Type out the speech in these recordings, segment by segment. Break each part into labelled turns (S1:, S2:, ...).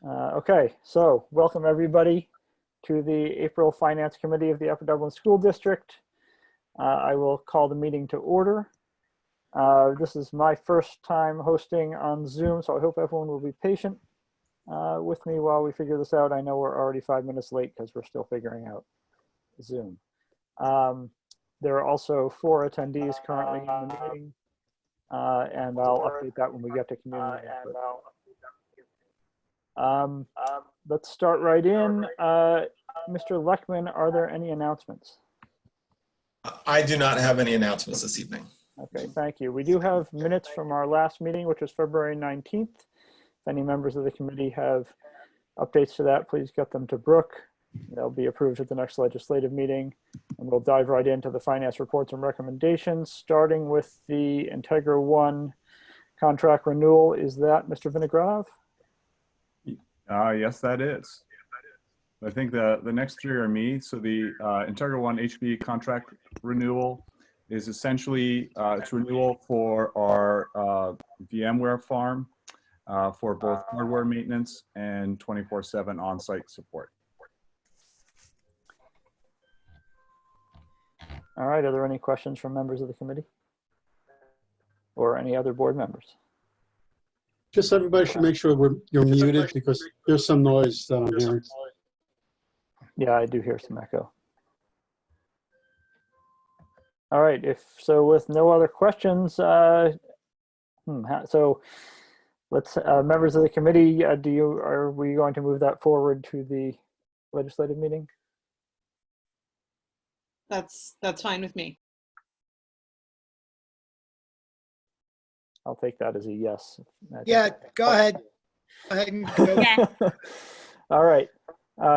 S1: Okay, so welcome everybody to the April Finance Committee of the Upper Dublin School District. I will call the meeting to order. This is my first time hosting on Zoom, so I hope everyone will be patient with me while we figure this out. I know we're already 5 minutes late because we're still figuring out Zoom. There are also 4 attendees currently in the meeting, and I'll update that when we get to community input. Let's start right in. Mr. Leckman, are there any announcements?
S2: I do not have any announcements this evening.
S1: Okay, thank you. We do have minutes from our last meeting, which was February 19th. If any members of the committee have updates to that, please get them to Brooke. They'll be approved at the next legislative meeting. And we'll dive right into the finance reports and recommendations, starting with the Integra One contract renewal. Is that Mr. Vinogradov?
S3: Yes, that is. I think the next 3 are me. So the Integra One HPE contract renewal is essentially it's renewal for our VMware farm for both hardware maintenance and 24/7 on-site support.
S1: All right, are there any questions from members of the committee or any other board members?
S4: Just everybody should make sure you're muted because there's some noise that I'm hearing.
S1: Yeah, I do hear some echo. All right, so with no other questions, so let's, members of the committee, are we going to move that forward to the legislative meeting?
S5: That's fine with me.
S1: I'll take that as a yes.
S6: Yeah, go ahead. Go ahead and go.
S5: Yeah.
S1: All right.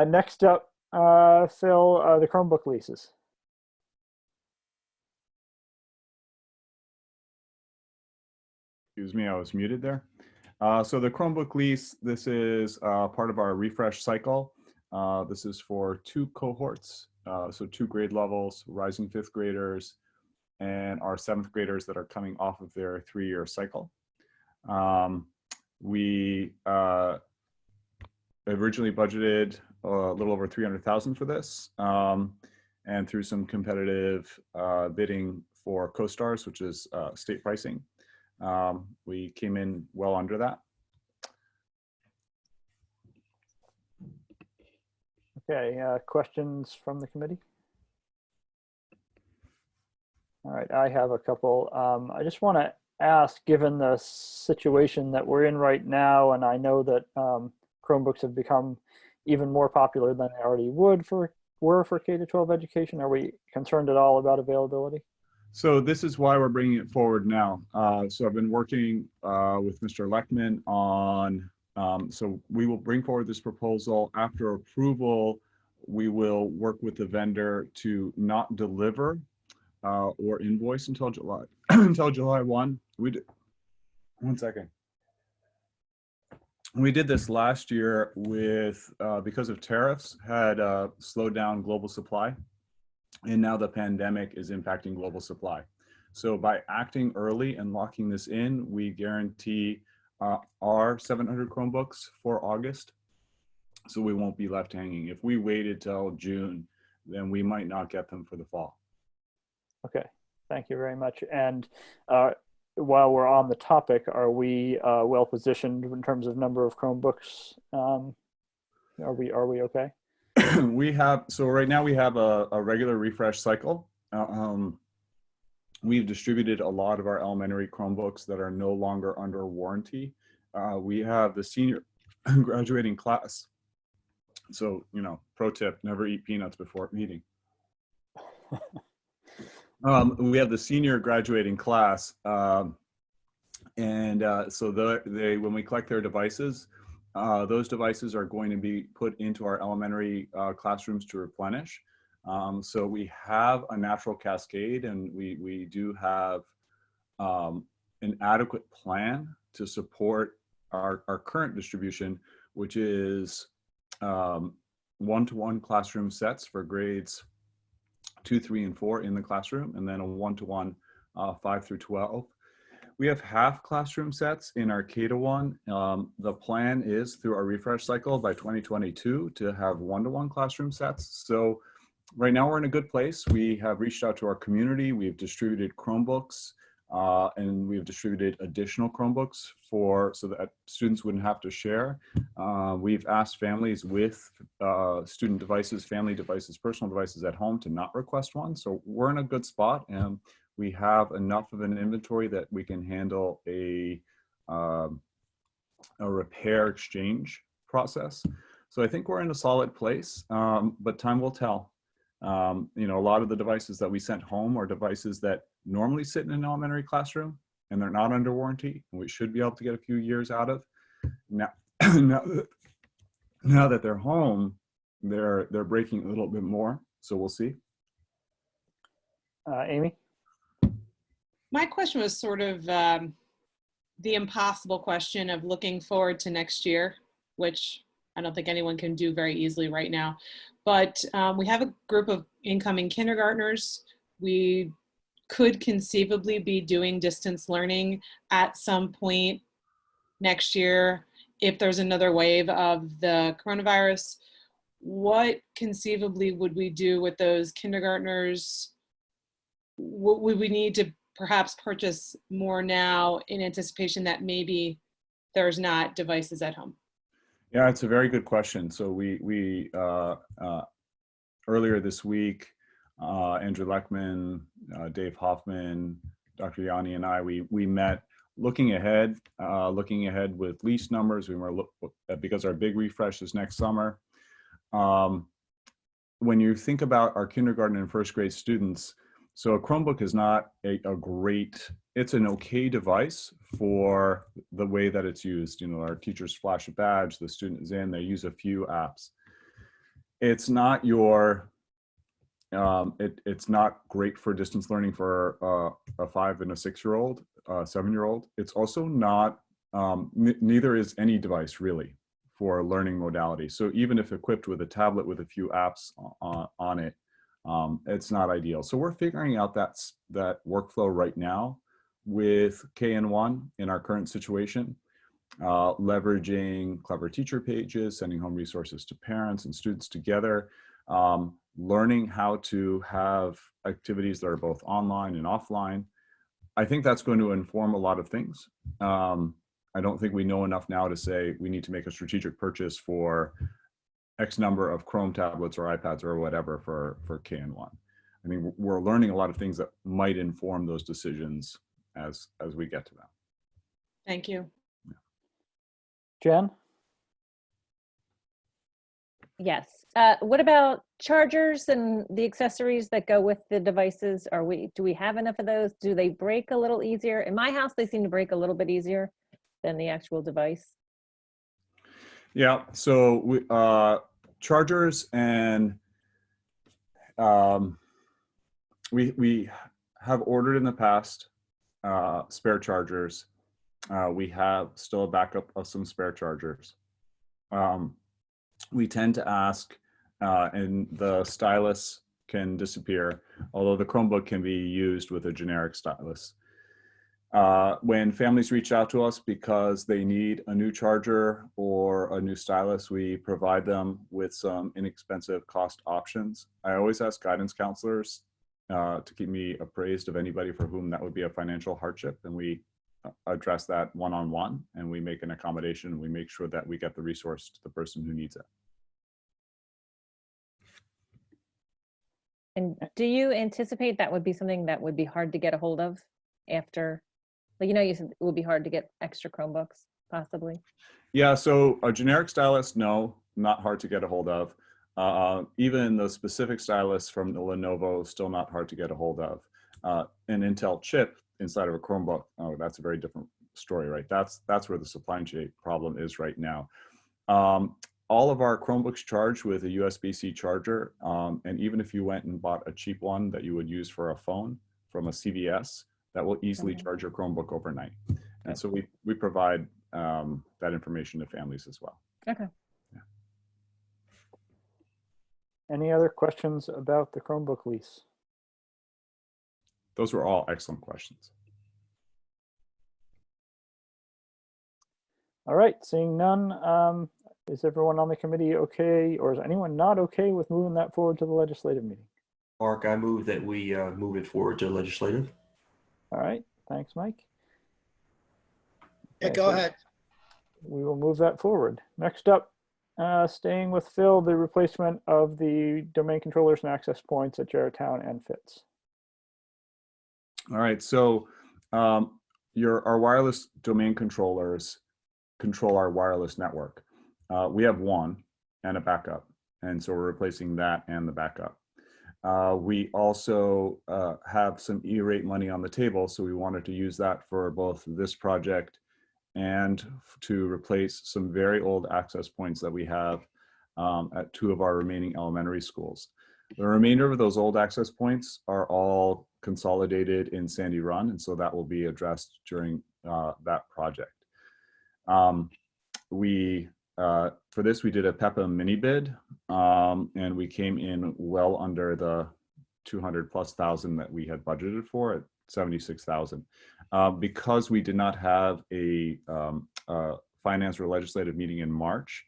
S1: Next up, Phil, the Chromebook leases.
S3: Excuse me, I was muted there. So the Chromebook lease, this is part of our refresh cycle. This is for 2 cohorts, so 2 grade levels, rising 5th graders, and our 7th graders that are coming off of their 3-year cycle. We originally budgeted a little over $300,000 for this, and through some competitive bidding for co-stars, which is state pricing, we came in well under that.
S1: Okay, questions from the committee? All right, I have a couple. I just want to ask, given the situation that we're in right now, and I know that Chromebooks have become even more popular than they already were for K-12 education, are we concerned at all about availability?
S3: So this is why we're bringing it forward now. So I've been working with Mr. Leckman on, so we will bring forward this proposal. After approval, we will work with the vendor to not deliver or invoice until July, until July 1. One second. We did this last year with, because of tariffs, had slowed down global supply. And now the pandemic is impacting global supply. So by acting early and locking this in, we guarantee our 700 Chromebooks for August. So we won't be left hanging. If we waited till June, then we might not get them for the fall.
S1: Okay, thank you very much. And while we're on the topic, are we well positioned in terms of number of Chromebooks? Are we okay?
S3: We have, so right now we have a regular refresh cycle. We've distributed a lot of our elementary Chromebooks that are no longer under warranty. We have the senior graduating class. So, you know, pro tip, never eat peanuts before eating. We have the senior graduating class. So when we collect their devices, those devices are going to be put into our elementary classrooms to replenish. So we have a natural cascade, and we do have an adequate plan to support our current distribution, which is one-to-one classroom sets for grades 2, 3, and 4 in the classroom, and then a one-to-one 5 through 12. We have half classroom sets in our K-1. The plan is through our refresh cycle by 2022 to have one-to-one classroom sets. So right now we're in a good place. We have reached out to our community. We've distributed Chromebooks and we've distributed additional Chromebooks so that students wouldn't have to share. We've asked families with student devices, family devices, personal devices at home to not request one. So we're in a good spot, and we have enough of an inventory that we can handle a repair exchange process. So I think we're in a solid place, but time will tell. You know, a lot of the devices that we sent home are devices that normally sit in an elementary classroom, and they're not under warranty, and we should be able to get a few years out of. Now, now that they're home, they're breaking a little bit more, so we'll see.
S1: Amy?
S5: My question was sort of the impossible question of looking forward to next year, which I don't think anyone can do very easily right now. But we have a group of incoming kindergartners. We could conceivably be doing distance learning at some point next year if there's another wave of the coronavirus. What conceivably would we do with those kindergartners? Would we need to perhaps purchase more now in anticipation that maybe there's not devices at home?
S3: Yeah, it's a very good question. So we earlier this week, Andrew Leckman, Dave Hoffman, Dr. Yanni, and I, we met looking ahead with lease numbers. We were because our big refresh is next summer. When you think about our kindergarten and first grade students, so a Chromebook is not a great, it's an okay device for the way that it's used. You know, our teachers flash a badge, the student is in, they use a few apps. It's not your, it's not great for distance learning for a 5 and a 6-year-old, 7-year-old. It's also not, neither is any device really for learning modality. So even if equipped with a tablet with a few apps on it, it's not ideal. So we're figuring out that workflow right now with KN1 in our current situation, leveraging clever teacher pages, sending home resources to parents and students together, learning how to have activities that are both online and offline. I think that's going to inform a lot of things. I don't think we know enough now to say we need to make a strategic purchase for X number of Chrome tablets or iPads or whatever for KN1. I mean, we're learning a lot of things that might inform those decisions as we get to them.
S5: Thank you.
S1: Jen?
S7: Yes. What about chargers and the accessories that go with the devices? Do we have enough of those? Do they break a little easier? In my house, they seem to break a little bit easier than the actual device.
S3: Yeah, so we, chargers and we have ordered in the past spare chargers. We have still a backup of some spare chargers. We tend to ask, and the stylus can disappear, although the Chromebook can be used with a generic stylus. When families reach out to us because they need a new charger or a new stylus, we provide them with some inexpensive cost options. I always ask guidance counselors to keep me appraised of anybody for whom that would be a financial hardship, and we address that one-on-one, and we make an accommodation, and we make sure that we get the resource to the person who needs it.
S7: And do you anticipate that would be something that would be hard to get a hold of after? Like, you know, you said it would be hard to get extra Chromebooks, possibly.
S3: Yeah, so a generic stylus, no, not hard to get a hold of. Even the specific stylus from the Lenovo, still not hard to get a hold of. An Intel chip inside of a Chromebook, oh, that's a very different story, right? That's where the supply chain problem is right now. All of our Chromebooks charge with a USB-C charger, and even if you went and bought a cheap one that you would use for a phone from a CVS, that will easily charge your Chromebook overnight. And so we provide that information to families as well.
S7: Okay.
S3: Yeah.
S1: Any other questions about the Chromebook lease?
S3: Those were all excellent questions.
S1: All right, seeing none, is everyone on the committee okay, or is anyone not okay with moving that forward to the legislative meeting?
S8: Mark, I move that we move it forward to legislative.
S1: All right, thanks, Mike.
S6: Yeah,
S1: Okay,
S6: go
S1: so
S6: ahead.
S1: We will move that forward. Next up, staying with Phil, the replacement of the domain controllers and access points at Jarretttown and Fitz.
S3: All right, so our wireless domain controllers control our wireless network. We have one and a backup, and so we're replacing that and the backup. We also have some E-rate money on the table, so we wanted to use that for both this project and to replace some very old access points that we have at 2 of our remaining elementary schools. The remainder of those old access points are all consolidated in Sandy Run, and so that will be addressed during that project. For this, we did a PEPA mini bid, and we came in well under the 200,000+ that we had budgeted for at 76,000. Because we did not have a finance or legislative meeting in March,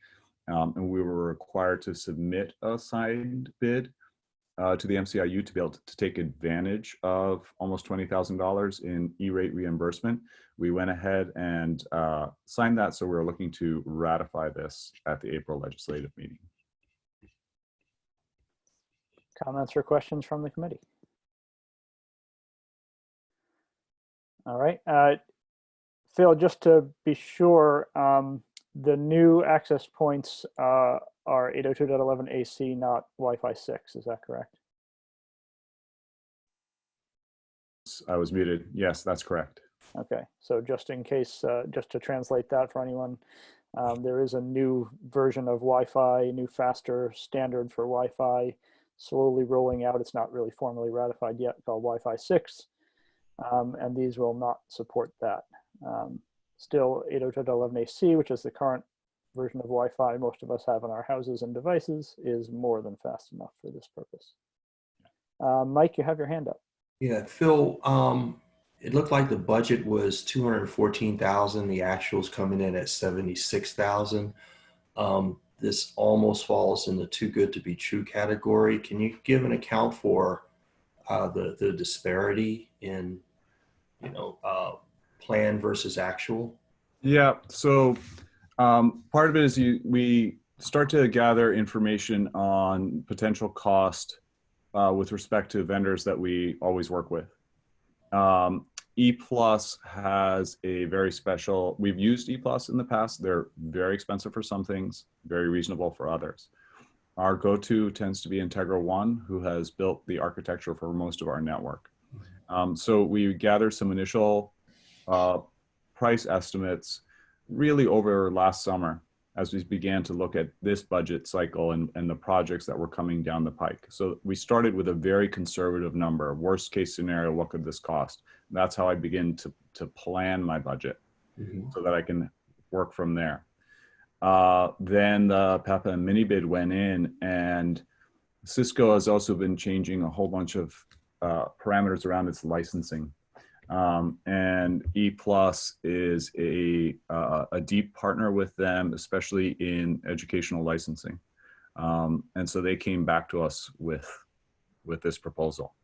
S3: and we were required to submit a signed bid to the MCIU to be able to take advantage of almost $20,000 in E-rate reimbursement, we went ahead and signed that. So we're looking to ratify this at the April legislative meeting.
S1: Comments or questions from the committee? All right, Phil, just to be sure, the new access points are 802.11 AC, not Wi-Fi 6. Is that correct?
S3: I was muted. Yes, that's correct.
S1: Okay, so just in case, just to translate that for anyone, there is a new version of Wi-Fi, a new faster standard for Wi-Fi, slowly rolling out. It's not really formally ratified yet, called Wi-Fi 6, and these will not support that. Still 802.11 AC, which is the current version of Wi-Fi most of us have in our houses and devices, is more than fast enough for this purpose. Mike, you have your hand up.
S8: Yeah, Phil, it looked like the budget was 214,000. The actuals coming in at 76,000. This almost falls in the too good to be true category. Can you give an account for the disparity in, plan versus actual?
S3: Yeah, so part of it is we start to gather information on potential cost with respect to vendors that we always work with. E+ has a very special, we've used E+ in the past. They're very expensive for some things, very reasonable for others. Our go-to tends to be Integra One, who has built the architecture for most of our network. So we gathered some initial price estimates really over last summer as we began to look at this budget cycle and the projects that were coming down the pike. So we started with a very conservative number. Worst case scenario, what could this cost? And that's how I begin to plan my budget so that I can work from there. Then the PEPA mini bid went in, and Cisco has also been changing a whole bunch of parameters around its licensing. And E+ is a deep partner with them, especially in educational licensing. And so they came back to us with this proposal,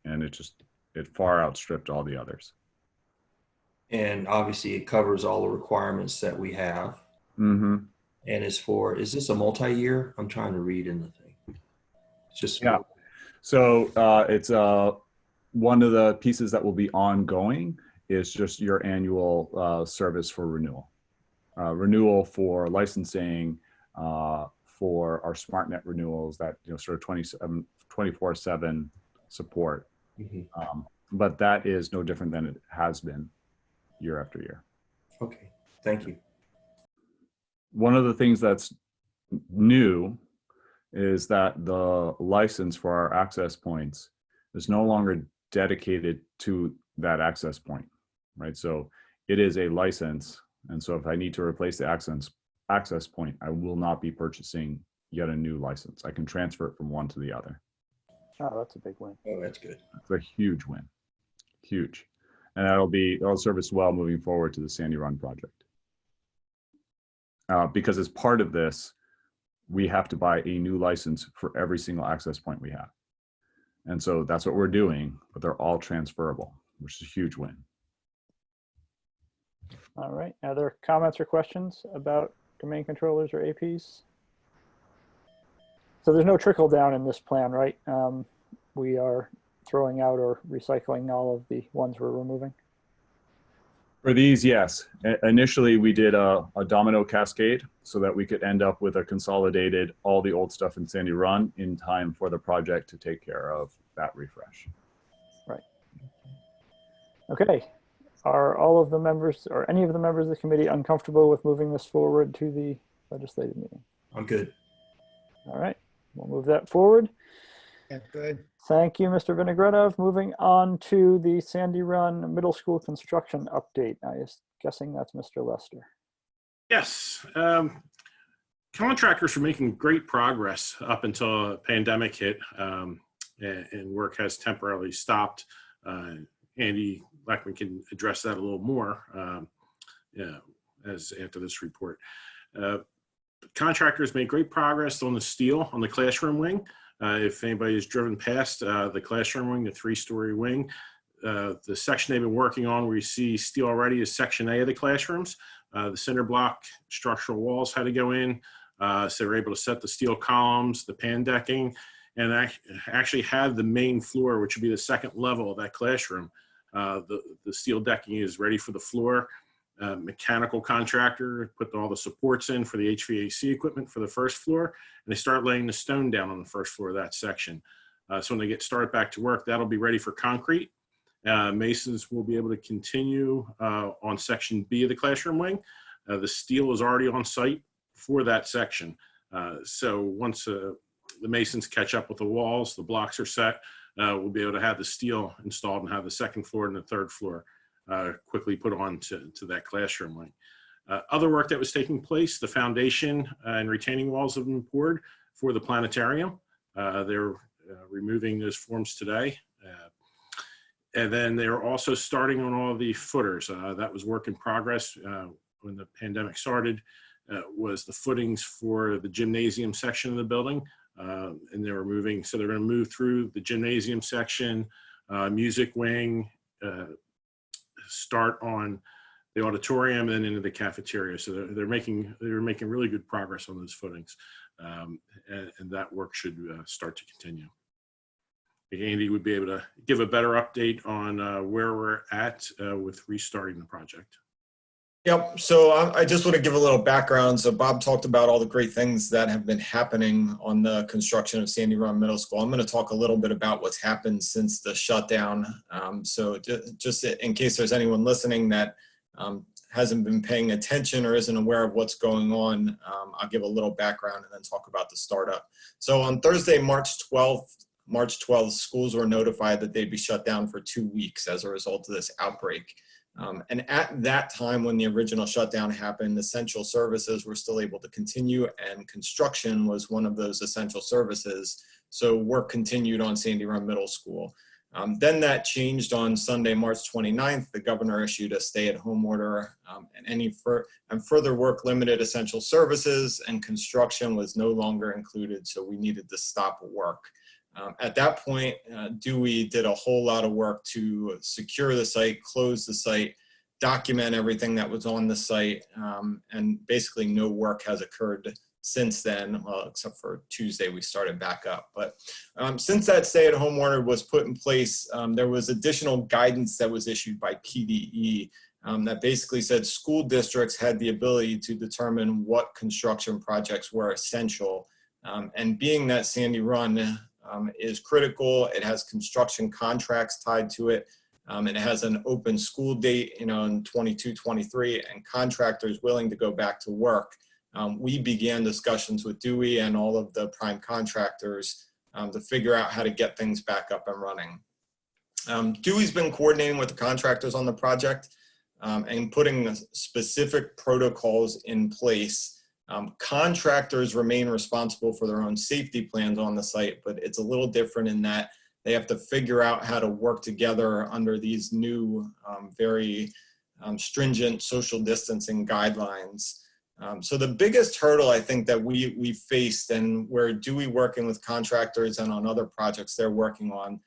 S3: and it far outstripped all the others.
S8: And obviously it covers all the requirements that we have.
S3: Mm-hmm.
S8: And is this a multi-year? I'm trying to read in the thing. It's just,
S3: yeah. So it's one of the pieces that will be ongoing is just your annual service for renewal. Renewal for licensing, for our SmartNet renewals that sort of 24/7 support. But that is no different than it has been year after year.
S8: Okay, thank you.
S3: One of the things that's new is that the license for our access points is no longer dedicated to that access point, right? So it is a license. And so if I need to replace the access point, I will not be purchasing yet a new license. I can transfer it from one to the other.
S1: Oh, that's a big win.
S8: Oh, that's good.
S3: It's a huge win, huge. And that'll serve us well moving forward to the Sandy Run project. because as part of this, we have to buy a new license for every single access point we have. And so that's what we're doing, but they're all transferable, which is a huge win.
S1: All right. Other comments or questions about domain controllers or APs? So there's no trickle down in this plan, right? We are throwing out or recycling all of the ones we're removing.
S3: For these, yes. Initially, we did a domino cascade so that we could end up with a consolidated, all the old stuff in Sandy Run in time for the project to take care of that refresh.
S1: Right. Okay. Are all of the members or any of the members of the committee uncomfortable with moving this forward to the legislative meeting?
S8: I'm good.
S1: All right. We'll move that forward.
S6: Yeah, good.
S1: Thank you, Mr. Vinogradov. Moving on to the Sandy Run Middle School construction update. I was guessing that's Mr. Lester.
S9: Yes. Contractors are making great progress up until the pandemic hit, and work has temporarily stopped. Andy Lackman can address that a little more as after this report. Contractors made great progress on the steel on the classroom wing. If anybody has driven past the classroom wing, the 3-story wing, the section they've been working on where you see steel already is section A of the classrooms. The cinder block structural walls had to go in, so they were able to set the steel columns, the pan decking, and actually have the main floor, which would be the second level of that classroom. The steel decking is ready for the floor. Mechanical contractor put all the supports in for the HVAC equipment for the first floor, and they start laying the stone down on the first floor of that section. So when they get started back to work, that'll be ready for concrete. Masons will be able to continue on section B of the classroom wing. The steel is already on site for that section. So once the masons catch up with the walls, the blocks are set, we'll be able to have the steel installed and have the second floor and the third floor quickly put on to that classroom wing. Other work that was taking place, the foundation and retaining walls have been poured for the planetarium. They're removing those forms today. And then they're also starting on all the footers. That was work in progress when the pandemic started, was the footings for the gymnasium section of the building. And they were moving, so they're gonna move through the gymnasium section, music wing, start on the auditorium and then into the cafeteria. So they're making really good progress on those footings, and that work should start to continue. Andy would be able to give a better update on where we're at with restarting the project.
S2: Yep. So I just want to give a little background. So Bob talked about all the great things that have been happening on the construction of Sandy Run Middle School. I'm going to talk a little bit about what's happened since the shutdown. So just in case there's anyone listening that hasn't been paying attention or isn't aware of what's going on, I'll give a little background and then talk about the startup. So on Thursday, March 12th, schools were notified that they'd be shut down for 2 weeks as a result of this outbreak. And at that time, when the original shutdown happened, essential services were still able to continue, and construction was one of those essential services. So work continued on Sandy Run Middle School. Then that changed on Sunday, March 29th. The governor issued a stay-at-home order, and further work limited essential services, and construction was no longer included, so we needed to stop work. At that point, Dewey did a whole lot of work to secure the site, close the site, document everything that was on the site, and basically no work has occurred since then, well, except for Tuesday we started back up. But since that stay-at-home order was put in place, there was additional guidance that was issued by PDE that basically said school districts had the ability to determine what construction projects were essential. And being that Sandy Run is critical, it has construction contracts tied to it, and it has an open school date, in 22-23, and contractors willing to go back to work. We began discussions with Dewey and all of the prime contractors to figure out how to get things back up and running. Dewey's been coordinating with the contractors on the project and putting specific protocols in place. Contractors remain responsible for their own safety plans on the site, but it's a little different in that they have to figure out how to work together under these new, very stringent social distancing guidelines. So the biggest hurdle I think that we faced, and where Dewey working with contractors and on other projects they're working on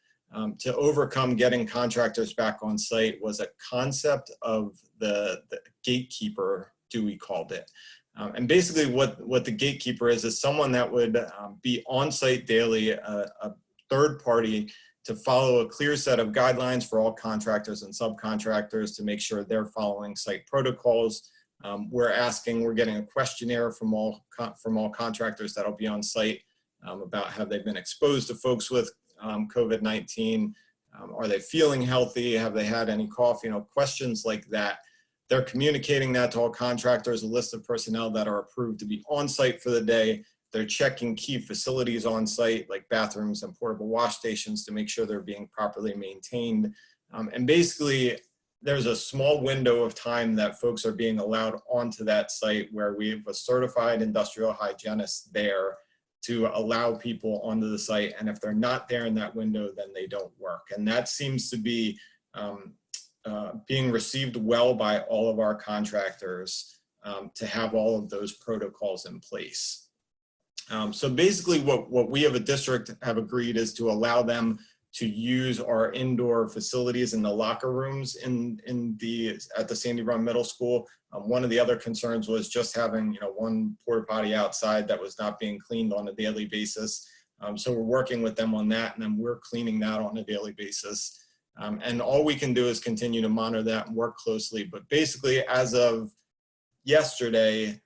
S2: to overcome getting contractors back on site, was a concept of the gatekeeper, Dewey called it. And basically what the gatekeeper is someone that would be on site daily, a third party, to follow a clear set of guidelines for all contractors and subcontractors to make sure they're following site protocols. We're getting a questionnaire from all contractors that'll be on site about have they been exposed to folks with COVID-19, are they feeling healthy, have they had any cough, questions like that. They're communicating that to all contractors, a list of personnel that are approved to be on site for the day. They're checking key facilities on site, like bathrooms and portable wash stations, to make sure they're being properly maintained. And basically, there's a small window of time that folks are being allowed onto that site where we have a certified industrial hygienist there to allow people onto the site. And if they're not there in that window, then they don't work. And that seems to be being received well by all of our contractors to have all of those protocols in place. So basically what we as a district have agreed is to allow them to use our indoor facilities in the locker rooms at the Sandy Run Middle School. One of the other concerns was just having one porta potty outside that was not being cleaned on a daily basis. So we're working with them on that, and then we're cleaning that on a daily basis. And all we can do is continue to monitor that and work closely. But basically, as of yesterday,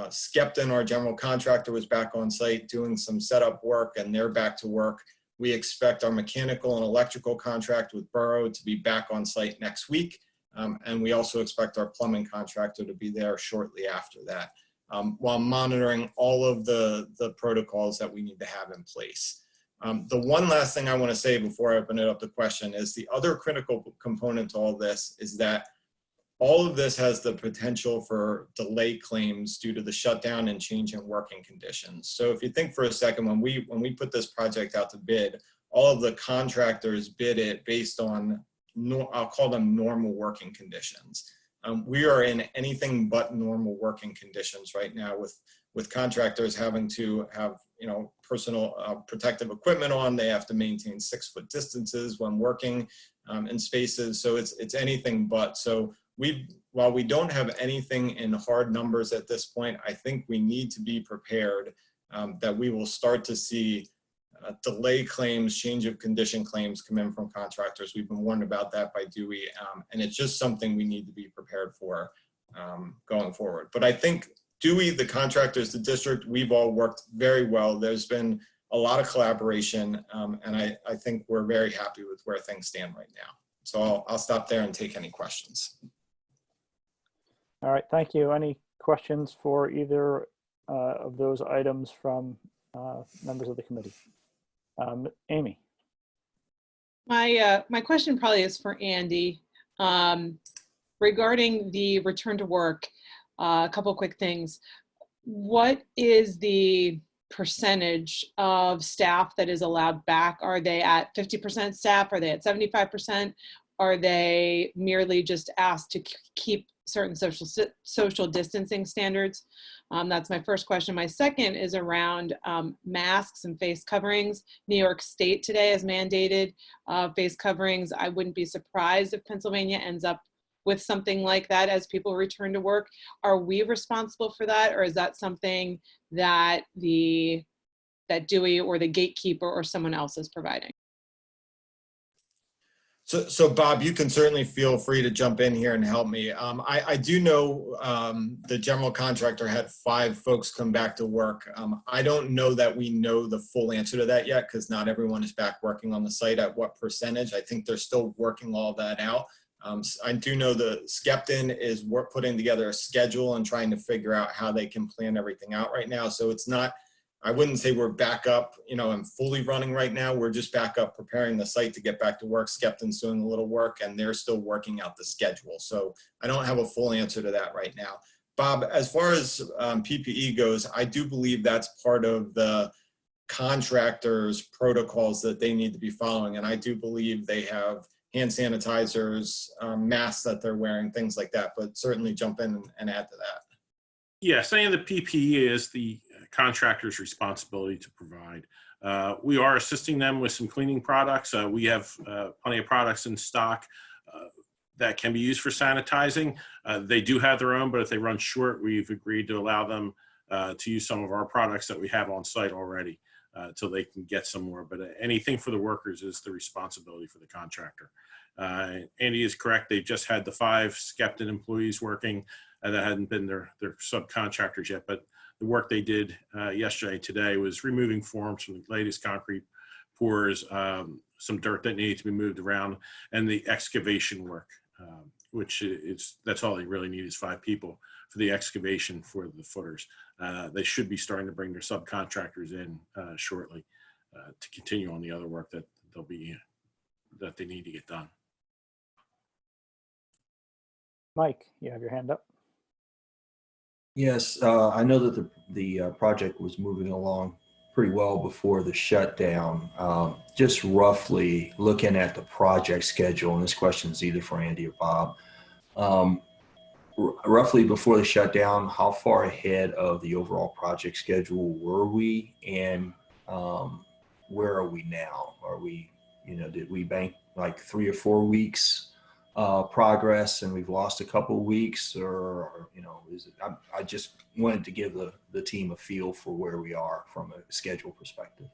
S2: Skepton, our general contractor, was back on site doing some setup work, and they're back to work. We expect our mechanical and electrical contract with Borough to be back on site next week. And we also expect our plumbing contractor to be there shortly after that, while monitoring all of the protocols that we need to have in place. The one last thing I want to say before I open it up to question is the other critical component to all this is that all of this has the potential for delay claims due to the shutdown and change in working conditions. So if you think for a second, when we put this project out to bid, all of the contractors bid it based on, I'll call them normal working conditions. We are in anything but normal working conditions right now, with contractors having to have personal protective equipment on. They have to maintain 6-foot distances when working in spaces. So it's anything but. So while we don't have anything in hard numbers at this point, I think we need to be prepared that we will start to see delay claims, change of condition claims come in from contractors. We've been warned about that by Dewey, and it's just something we need to be prepared for going forward. But I think Dewey, the contractors, the district, we've all worked very well. There's been a lot of collaboration, and I think we're very happy with where things stand right now. So I'll stop there and take any questions.
S1: All right, thank you. Any questions for either of those items from members of the committee? Amy.
S5: My question probably is for Andy. Regarding the return to work, a couple quick things. What is the percentage of staff that is allowed back? Are they at 50% staff? Are they at 75%? Are they merely just asked to keep certain social distancing standards? That's my first question. My second is around masks and face coverings. New York State today has mandated face coverings. I wouldn't be surprised if Pennsylvania ends up with something like that as people return to work. Are we responsible for that, or is that something that that Dewey or the gatekeeper or someone else is providing?
S2: So Bob, you can certainly feel free to jump in here and help me. I do know the general contractor had 5 folks come back to work. I don't know that we know the full answer to that yet, because not everyone is back working on the site at what percentage. I think they're still working all that out. I do know the Skepton is putting together a schedule and trying to figure out how they can plan everything out right now. So it's not, I wouldn't say we're back up, and fully running right now. We're just back up preparing the site to get back to work. Skepton's doing a little work, and they're still working out the schedule. So I don't have a full answer to that right now. Bob, as far as PPE goes, I do believe that's part of the contractors' protocols that they need to be following. And I do believe they have hand sanitizers, masks that they're wearing, things like that, but certainly jump in and add to that.
S9: Yes, any of the PPE is the contractor's responsibility to provide. We are assisting them with some cleaning products. We have plenty of products in stock that can be used for sanitizing. They do have their own, but if they run short, we've agreed to allow them to use some of our products that we have on site already until they can get some more. But anything for the workers is the responsibility for the contractor. Andy is correct. They've just had the 5 Skepton employees working that hadn't been their subcontractors yet, but the work they did yesterday, today was removing forms from the latest concrete pours, some dirt that needed to be moved around, and the excavation work, which that's all they really need is 5 people for the excavation for the footers. They should be starting to bring their subcontractors in shortly to continue on the other work that they need to get done.
S1: Mike, you have your hand up.
S8: Yes, I know that the project was moving along pretty well before the shutdown. Just roughly looking at the project schedule, and this question is either for Andy or Bob. Roughly before the shutdown, how far ahead of the overall project schedule were we, and where are we now? Are we, did we bank like 3 or 4 weeks progress and we've lost a couple of weeks, or is it? I just wanted to give the team a feel for where we are from a schedule perspective.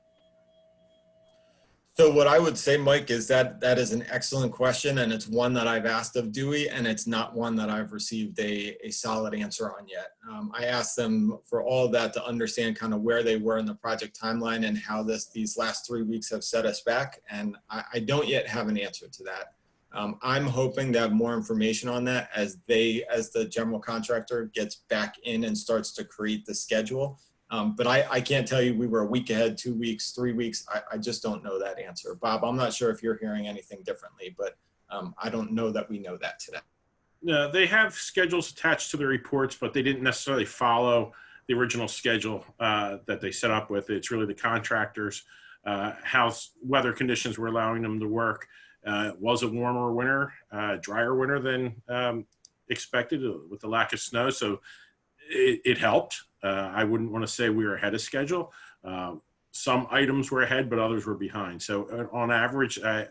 S2: So what I would say, Mike, is that is an excellent question, and it's one that I've asked of Dewey, and it's not one that I've received a solid answer on yet. I asked them for all of that to understand kind of where they were in the project timeline and how these last 3 weeks have set us back, and I don't yet have an answer to that. I'm hoping to have more information on that as the general contractor gets back in and starts to create the schedule. But I can't tell you we were a week ahead, 2 weeks, 3 weeks. I just don't know that answer. Bob, I'm not sure if you're hearing anything differently, but I don't know that we know that today.
S9: No, they have schedules attached to the reports, but they didn't necessarily follow the original schedule that they set up with. It's really the contractors, how weather conditions were allowing them to work. Was a warmer winter, drier winter than expected with the lack of snow. So it helped. I wouldn't want to say we were ahead of schedule. Some items were ahead, but others were behind. So on average, I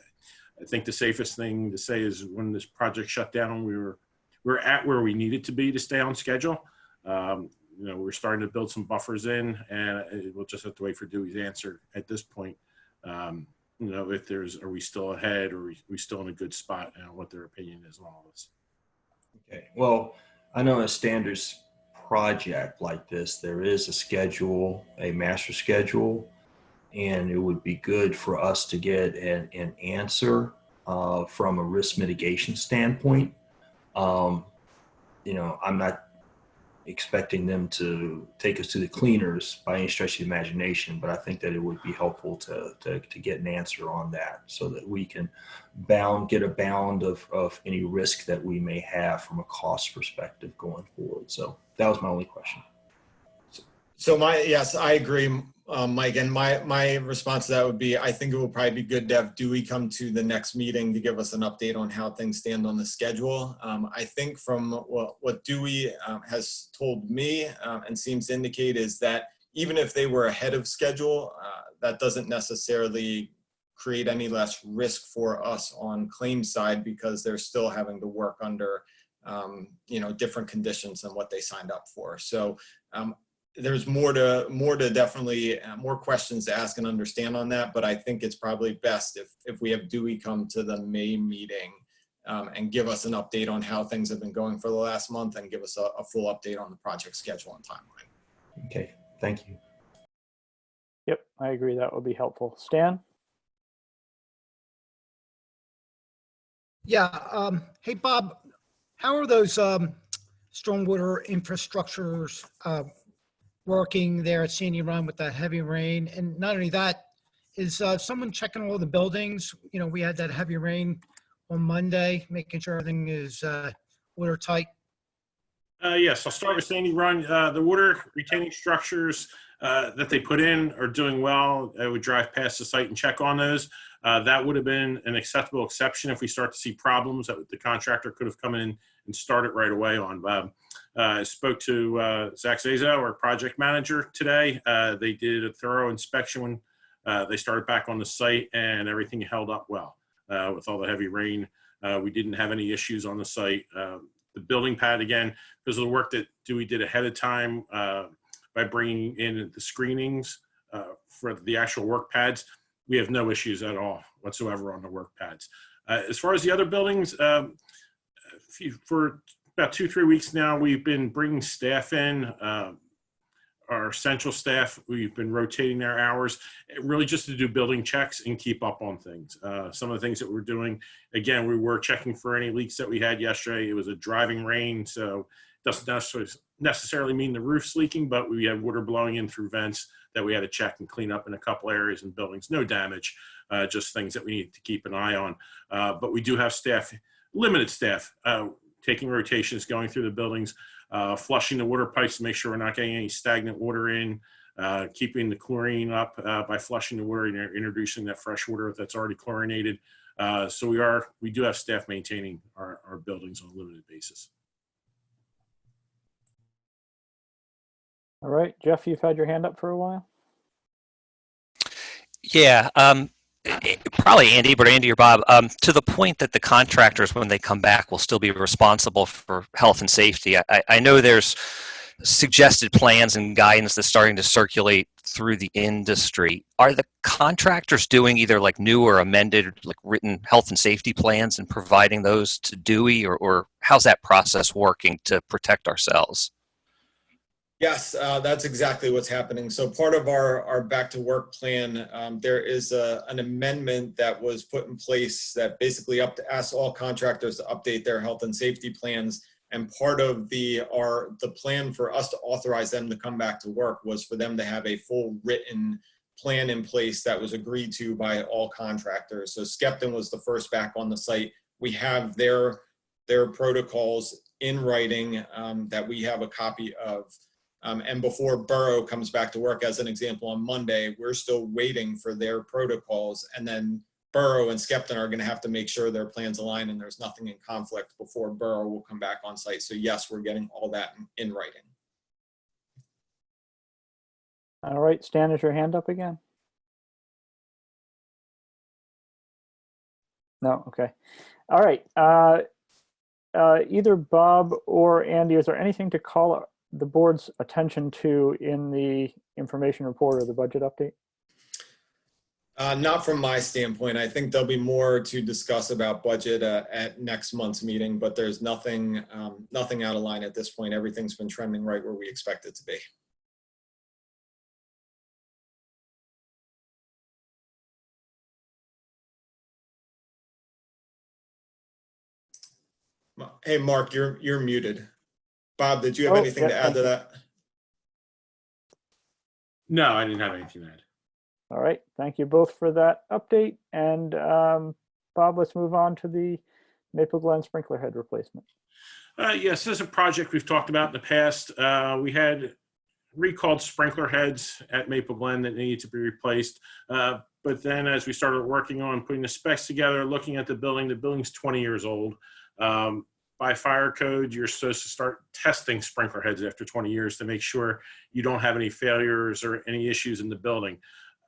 S9: think the safest thing to say is when this project shut down, we were at where we needed to be to stay on schedule. We're starting to build some buffers in, and we'll just have to wait for Dewey's answer at this point. If are we still ahead, or are we still in a good spot, and what their opinion is on all this.
S8: Okay. Well, I know a standards project like this, there is a schedule, a master schedule, and it would be good for us to get an answer from a risk mitigation standpoint. I'm not expecting them to take us to the cleaners by any stretch of the imagination, but I think that it would be helpful to get an answer on that so that we can get a bound of any risk that we may have from a cost perspective going forward. So that was my only question.
S2: So yes, I agree, Mike. And my response to that would be, I think it will probably be good to have Dewey come to the next meeting to give us an update on how things stand on the schedule. I think from what Dewey has told me and seems to indicate is that even if they were ahead of schedule, that doesn't necessarily create any less risk for us on claim side, because they're still having to work under different conditions than what they signed up for. So there's more to definitely more questions to ask and understand on that, but I think it's probably best if we have Dewey come to the May meeting and give us an update on how things have been going for the last month, and give us a full update on the project schedule and timeline.
S8: Okay, thank you.
S1: Yep, I agree. That would be helpful. Stan?
S6: Yeah. Hey, Bob, how are those stormwater infrastructures working there at Sandy Run with that heavy rain? And not only that, is someone checking all the buildings? We had that heavy rain on Monday, making sure everything is watertight.
S9: Yes, I'll start with Sandy Run. The water retaining structures that they put in are doing well. I would drive past the site and check on those. That would have been an acceptable exception if we start to see problems that the contractor could have come in and started right away on. I spoke to Zach Zazo, our project manager, today. They did a thorough inspection when they started back on the site, and everything held up well with all the heavy rain. We didn't have any issues on the site. The building pad, again, because of the work that Dewey did ahead of time by bringing in the screenings for the actual work pads, we have no issues at all whatsoever on the work pads. As far as the other buildings, for about 2-3 weeks now, we've been bringing staff in, our central staff. We've been rotating their hours, really just to do building checks and keep up on things. Some of the things that we're doing, again, we were checking for any leaks that we had yesterday. It was a driving rain, so it doesn't necessarily mean the roof's leaking, but we had water blowing in through vents that we had to check and clean up in a couple areas and buildings. No damage, just things that we need to keep an eye on. But we do have staff, limited staff, taking rotations, going through the buildings, flushing the water pipes to make sure we're not getting any stagnant water in, keeping the chlorine up by flushing the water and introducing that fresh water that's already chlorinated. So we do have staff maintaining our buildings on a limited basis.
S1: All right, Jeff, you've had your hand up for a while.
S10: Yeah, probably Andy, but Andy or Bob, to the point that the contractors, when they come back, will still be responsible for health and safety. I know there's suggested plans and guidance that's starting to circulate through the industry. Are the contractors doing either like new or amended, like written health and safety plans and providing those to Dewey, or how's that process working to protect ourselves?
S2: Yes, that's exactly what's happening. So part of our back to work plan, there is an amendment that was put in place that basically asks all contractors to update their health and safety plans. And part of the plan for us to authorize them to come back to work was for them to have a full written plan in place that was agreed to by all contractors. So Skepton was the first back on the site. We have their protocols in writing that we have a copy of. And before Borough comes back to work, as an example, on Monday, we're still waiting for their protocols. And then Borough and Skepton are going to have to make sure their plans align and there's nothing in conflict before Borough will come back on site. So yes, we're getting all that in writing.
S1: All right, Stan, is your hand up again? No, okay. All right. Either Bob or Andy, is there anything to call the board's attention to in the information report or the budget update?
S2: Not from my standpoint. I think there'll be more to discuss about budget at next month's meeting, but there's nothing out of line at this point. Everything's been trending right where we expect it to be. Hey, Mark, you're muted. Bob, did you have anything to add to that?
S9: No, I didn't have anything to add.
S1: All right, thank you both for that update. And Bob, let's move on to the Maple Glen sprinkler head replacement.
S9: Yes, this is a project we've talked about in the past. We had recalled sprinkler heads at Maple Glen that needed to be replaced. But then as we started working on putting the specs together, looking at the building's 20 years old. By fire code, you're supposed to start testing sprinkler heads after 20 years to make sure you don't have any failures or any issues in the building.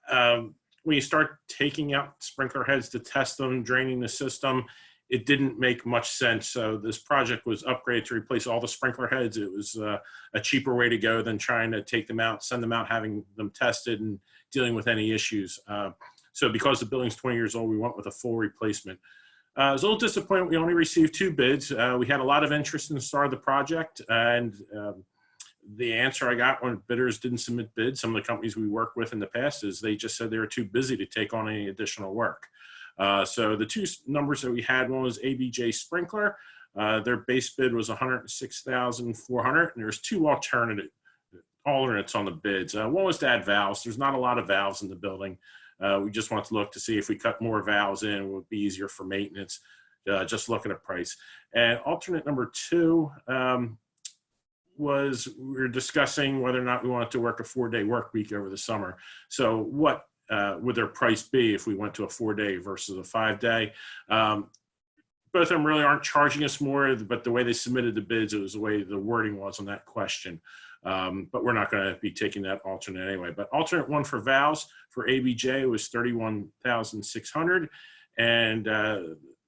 S9: When you start taking out sprinkler heads to test them, draining the system, it didn't make much sense. So this project was upgraded to replace all the sprinkler heads. It was a cheaper way to go than trying to take them out, send them out, having them tested and dealing with any issues. So because the building's 20 years old, we went with a full replacement. I was a little disappointed we only received 2 bids. We had a lot of interest in the start of the project, and the answer I got when bidders didn't submit bids, some of the companies we worked with in the past, is they just said they were too busy to take on any additional work. So the 2 numbers that we had, one was ABJ Sprinkler. Their base bid was $106,400, and there's 2 alternates on the bids. One was to add valves. There's not a lot of valves in the building. We just wanted to look to see if we cut more valves in, it would be easier for maintenance, just looking at price. And alternate number 2 was we were discussing whether or not we wanted to work a 4-day work week over the summer. So what would their price be if we went to a 4-day versus a 5-day? both of them really aren't charging us more, but the way they submitted the bids, it was the way the wording was on that question. But we're not going to be taking that alternate anyway. But alternate one for valves for ABJ was $31,600, and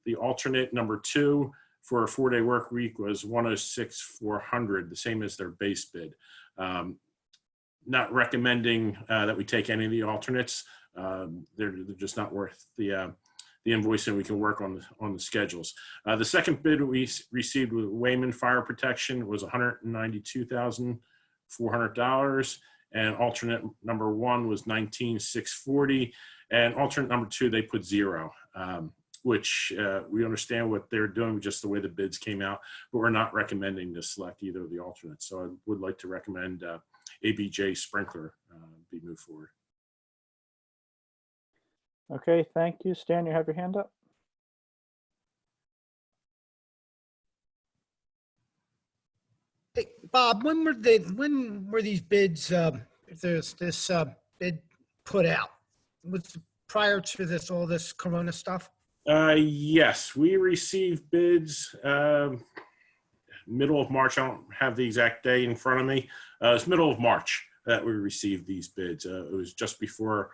S9: the alternate number 2 for a 4-day work week was $106,400, the same as their base bid. Not recommending that we take any of the alternates. They're just not worth the invoice, and we can work on the schedules. The second bid we received with Wayman Fire Protection was $192,400, and alternate number 1 was $19,640, and alternate number 2 they put 0, which we understand what they're doing, just the way the bids came out, but we're not recommending to select either of the alternates. So I would like to recommend ABJ Sprinkler be moved forward.
S1: Okay, thank you. Stan, you have your hand up?
S6: Hey, Bob, when were these bids, if there's this bid put out? Was it prior to this, all this Corona stuff?
S9: Yes, we received bids middle of March. I don't have the exact day in front of me. It's middle of March that we received these bids. It was just before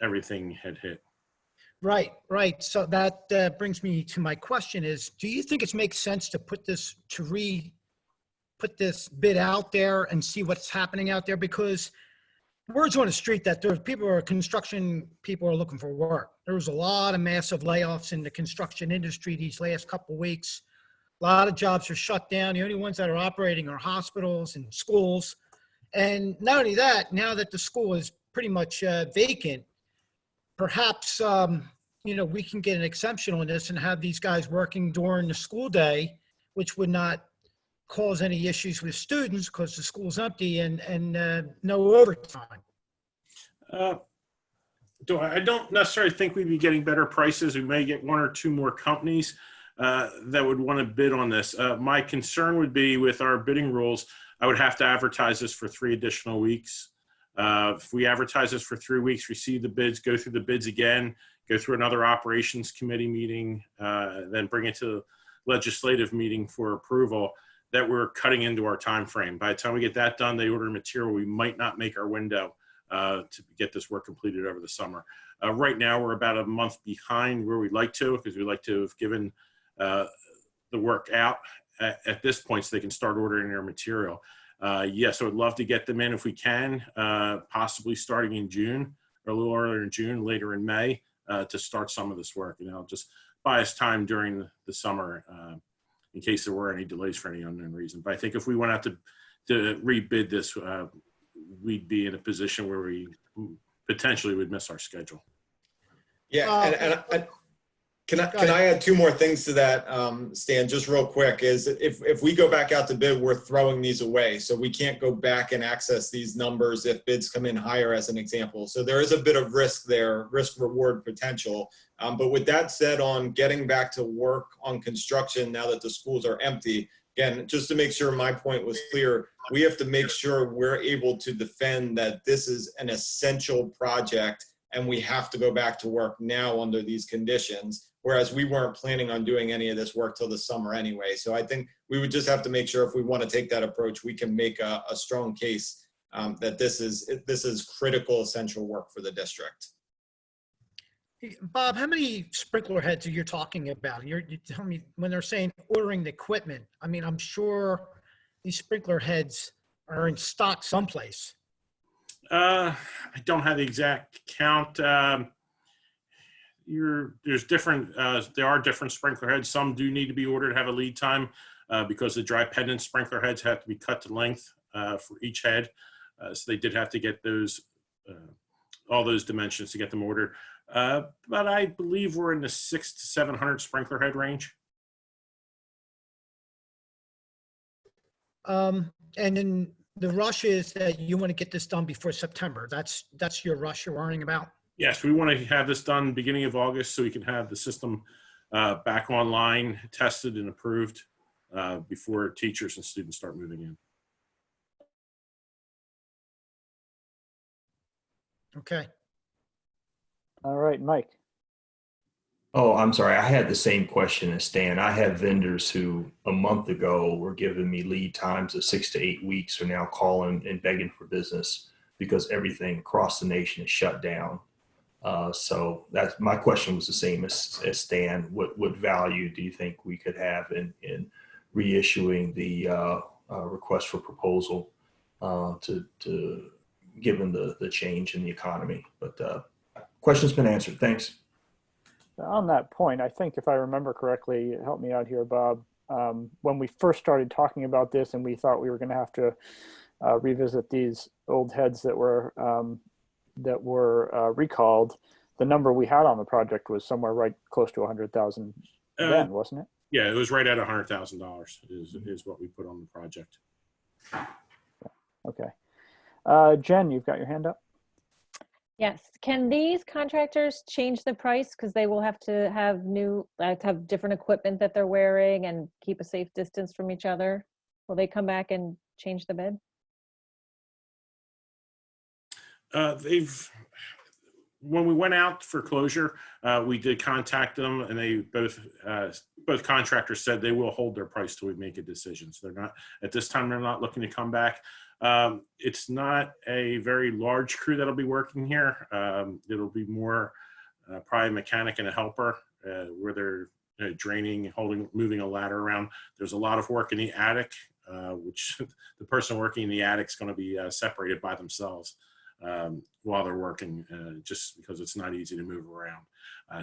S9: everything had hit.
S6: Right. So that brings me to my question is, do you think it makes sense to put this bid out there and see what's happening out there? Because word's on the street that construction people are looking for work. There was a lot of massive layoffs in the construction industry these last couple of weeks. A lot of jobs are shut down. The only ones that are operating are hospitals and schools. And not only that, now that the school is pretty much vacant, perhaps, we can get an exemption on this and have these guys working during the school day, which would not cause any issues with students because the school's empty and no overtime.
S9: I don't necessarily think we'd be getting better prices. We may get 1 or 2 more companies that would want to bid on this. My concern would be with our bidding rules, I would have to advertise this for 3 additional weeks. If we advertise this for 3 weeks, receive the bids, go through the bids again, go through another operations committee meeting, then bring it to legislative meeting for approval, that we're cutting into our time frame. By the time we get that done, they order material, we might not make our window to get this work completed over the summer. Right now, we're about a month behind where we'd like to, because we'd like to have given the work out at this point so they can start ordering their material. Yes, I would love to get them in if we can, possibly starting in June, or a little earlier in June, later in May, to start some of this work. And I'll just buy us time during the summer in case there were any delays for any unknown reason. But I think if we went out to rebid this, we'd be in a position where we potentially would miss our schedule.
S2: Yeah, can I add 2 more things to that, Stan, just real quick, is if we go back out to bid, we're throwing these away. So we can't go back and access these numbers if bids come in higher, as an example. So there is a bit of risk there, risk reward potential. But with that said, on getting back to work on construction now that the schools are empty, again, just to make sure my point was clear, we have to make sure we're able to defend that this is an essential project and we have to go back to work now under these conditions, whereas we weren't planning on doing any of this work till the summer anyway. So I think we would just have to make sure if we want to take that approach, we can make a strong case that this is critical, essential work for the district.
S6: Bob, how many sprinkler heads are you talking about? You tell me when they're saying ordering the equipment. I mean, I'm sure these sprinkler heads are in stock someplace.
S9: I don't have the exact count. There's different. There are different sprinkler heads. Some do need to be ordered, have a lead time because the dry pendant sprinkler heads have to be cut to length for each head. So they did have to get those, all those dimensions to get them ordered. But I believe we're in the 600 to 700 sprinkler head range.
S6: And then the rush is that you want to get this done before September. That's your rush you're worrying about?
S9: Yes, we want to have this done beginning of August so we can have the system back online, tested and approved before teachers and students start moving in.
S6: Okay.
S1: All right, Mike.
S8: Oh, I'm sorry. I had the same question as Stan. I have vendors who a month ago were giving me lead times of 6 to 8 weeks are now calling and begging for business because everything across the nation is shut down. So that's my question was the same as Stan. What value do you think we could have in reissuing the request for proposal to given the change in the economy? But question's been answered. Thanks.
S1: On that point, I think if I remember correctly, help me out here, Bob, when we first started talking about this and we thought we were going to have to revisit these old heads that were recalled, the number we had on the project was somewhere right close to 100,000 then, wasn't it?
S9: Yeah, it was right at $100,000 is what we put on the project.
S1: Okay. Jen, you've got your hand up.
S7: Yes. Can these contractors change the price? Because they will have to have have different equipment that they're wearing and keep a safe distance from each other. Will they come back and change the bid?
S9: When we went out for closure, we did contact them, and they both contractors said they will hold their price till we make a decision. So they're not at this time. They're not looking to come back. It's not a very large crew that'll be working here. It'll be more probably a mechanic and a helper where they're draining, moving a ladder around. There's a lot of work in the attic, which the person working in the attic is going to be separated by themselves while they're working, just because it's not easy to move around.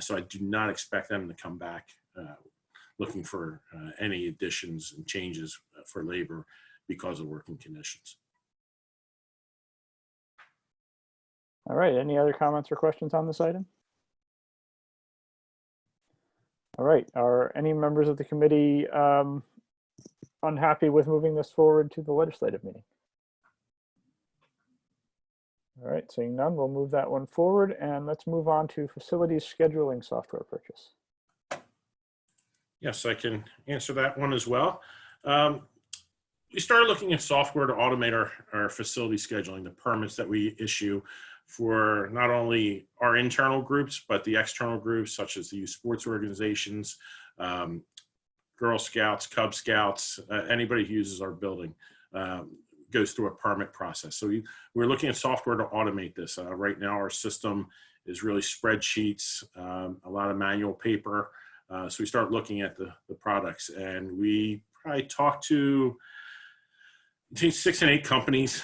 S9: So I do not expect them to come back looking for any additions and changes for labor because of working conditions.
S1: All right. Any other comments or questions on this item? All right. Are any members of the committee unhappy with moving this forward to the legislative meeting? All right. Seeing none, we'll move that one forward, and let's move on to facilities scheduling software purchase.
S9: Yes, I can answer that one as well. We started looking at software to automate our facility scheduling, the permits that we issue for not only our internal groups, but the external groups, such as the youth sports organizations, Girl Scouts, Cub Scouts, anybody who uses our building goes through a permit process. So we're looking at software to automate this. Right now, our system is really spreadsheets, a lot of manual paper. So we start looking at the products, and we probably talked to between 6 and 8 companies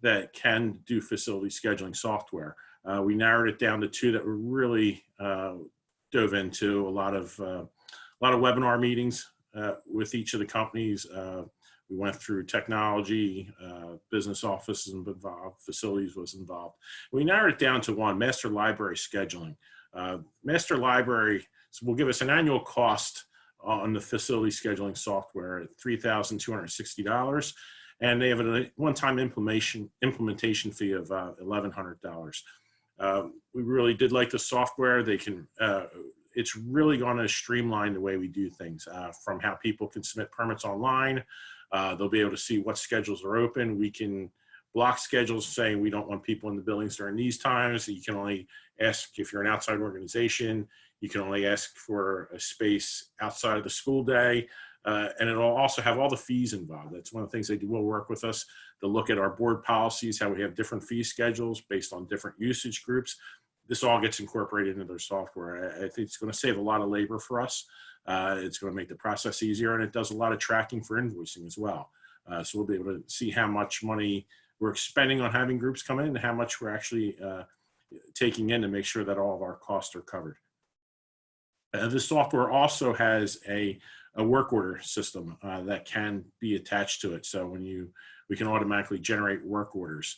S9: that can do facility scheduling software. We narrowed it down to 2 that were really dove into a lot of webinar meetings with each of the companies. We went through technology, business offices involved, facilities was involved. We narrowed it down to 1, master library scheduling. Master library will give us an annual cost on the facility scheduling software at $3,260. And they have a one-time implementation fee of $1,100. We really did like the software. It's really going to streamline the way we do things, from how people can submit permits online. They'll be able to see what schedules are open. We can block schedules saying we don't want people in the buildings during these times. You can only ask if you're an outside organization. You can only ask for a space outside of the school day. And it'll also have all the fees involved. That's one of the things they will work with us to look at our board policies, how we have different fee schedules based on different usage groups. This all gets incorporated into their software. I think it's going to save a lot of labor for us. It's going to make the process easier, and it does a lot of tracking for invoicing as well. So we'll be able to see how much money we're expending on having groups come in and how much we're actually taking in to make sure that all of our costs are covered. This software also has a work order system that can be attached to it. So we can automatically generate work orders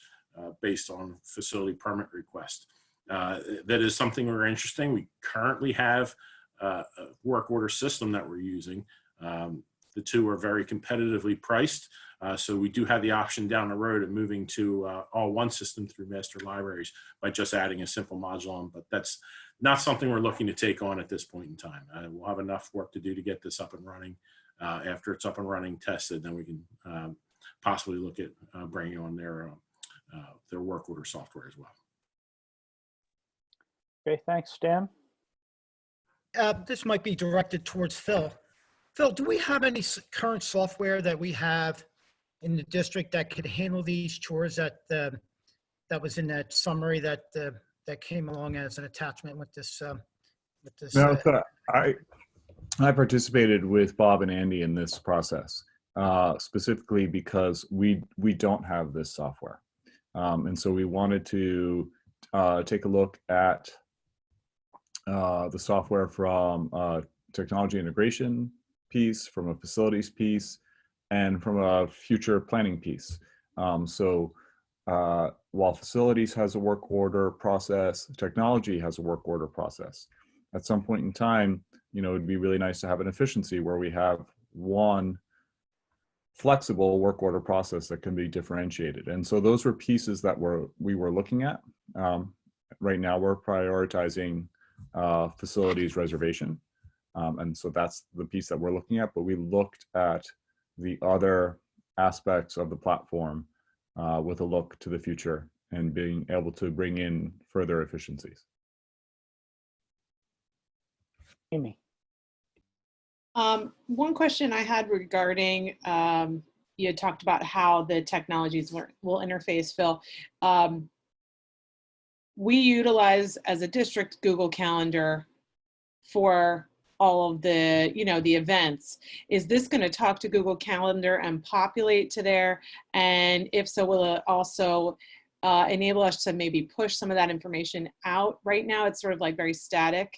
S9: based on facility permit request. That is something we're interesting. We currently have a work order system that we're using. The 2 are very competitively priced. So we do have the option down the road of moving to all one system through master libraries by just adding a simple module on, but that's not something we're looking to take on at this point in time. We'll have enough work to do to get this up and running. After it's up and running, tested, then we can possibly look at bringing on their work order software as well.
S1: Okay, thanks, Stan.
S6: this might be directed towards Phil. Phil, do we have any current software that we have in the district that could handle these chores that was in that summary that came along as an attachment with this?
S3: No, so I participated with Bob and Andy in this process, specifically because we don't have this software. And so we wanted to take a look at the software from a technology integration piece, from a facilities piece, and from a future planning piece. While facilities has a work order process, technology has a work order process. At some point in time, it'd be really nice to have an efficiency where we have one flexible work order process that can be differentiated. And so those were pieces that we were looking at. Right now we're prioritizing facilities reservation. And so that's the piece that we're looking at, but we looked at the other aspects of the platform with a look to the future and being able to bring in further efficiencies.
S1: Amy.
S5: One question I had regarding, you had talked about how the technologies will interface, Phil. We utilize as a district Google Calendar for all of the, the events. Is this going to talk to Google Calendar and populate to there? And if so, will it also enable us to maybe push some of that information out? Right now, it's sort of like very static.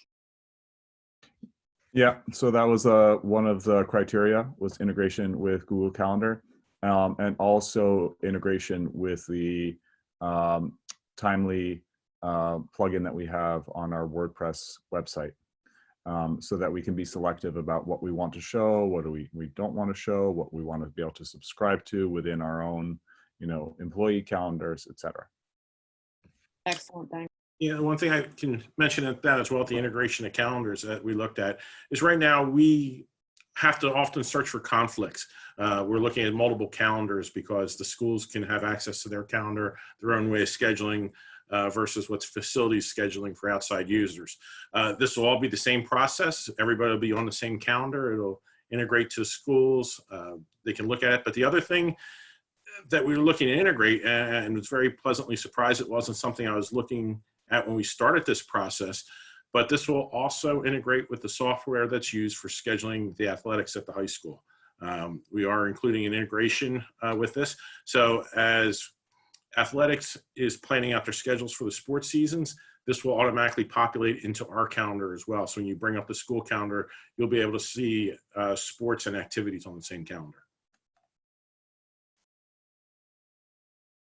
S3: Yeah, so that was one of the criteria was integration with Google Calendar, and also integration with the Timely plugin that we have on our WordPress website, so that we can be selective about what we want to show, what we don't want to show, what we want to be able to subscribe to within our own, employee calendars, etc.
S5: Excellent, thanks.
S9: Yeah, one thing I can mention at that as well, the integration of calendars that we looked at, is right now we have to often search for conflicts. We're looking at multiple calendars because the schools can have access to their calendar, their own way of scheduling, versus what's facilities scheduling for outside users. This will all be the same process. Everybody will be on the same calendar. It'll integrate to schools. They can look at it. But the other thing that we were looking to integrate, and was very pleasantly surprised it wasn't something I was looking at when we started this process, but this will also integrate with the software that's used for scheduling the athletics at the high school. We are including an integration with this. So as athletics is planning out their schedules for the sports seasons, this will automatically populate into our calendar as well. So when you bring up the school calendar, you'll be able to see sports and activities on the same calendar.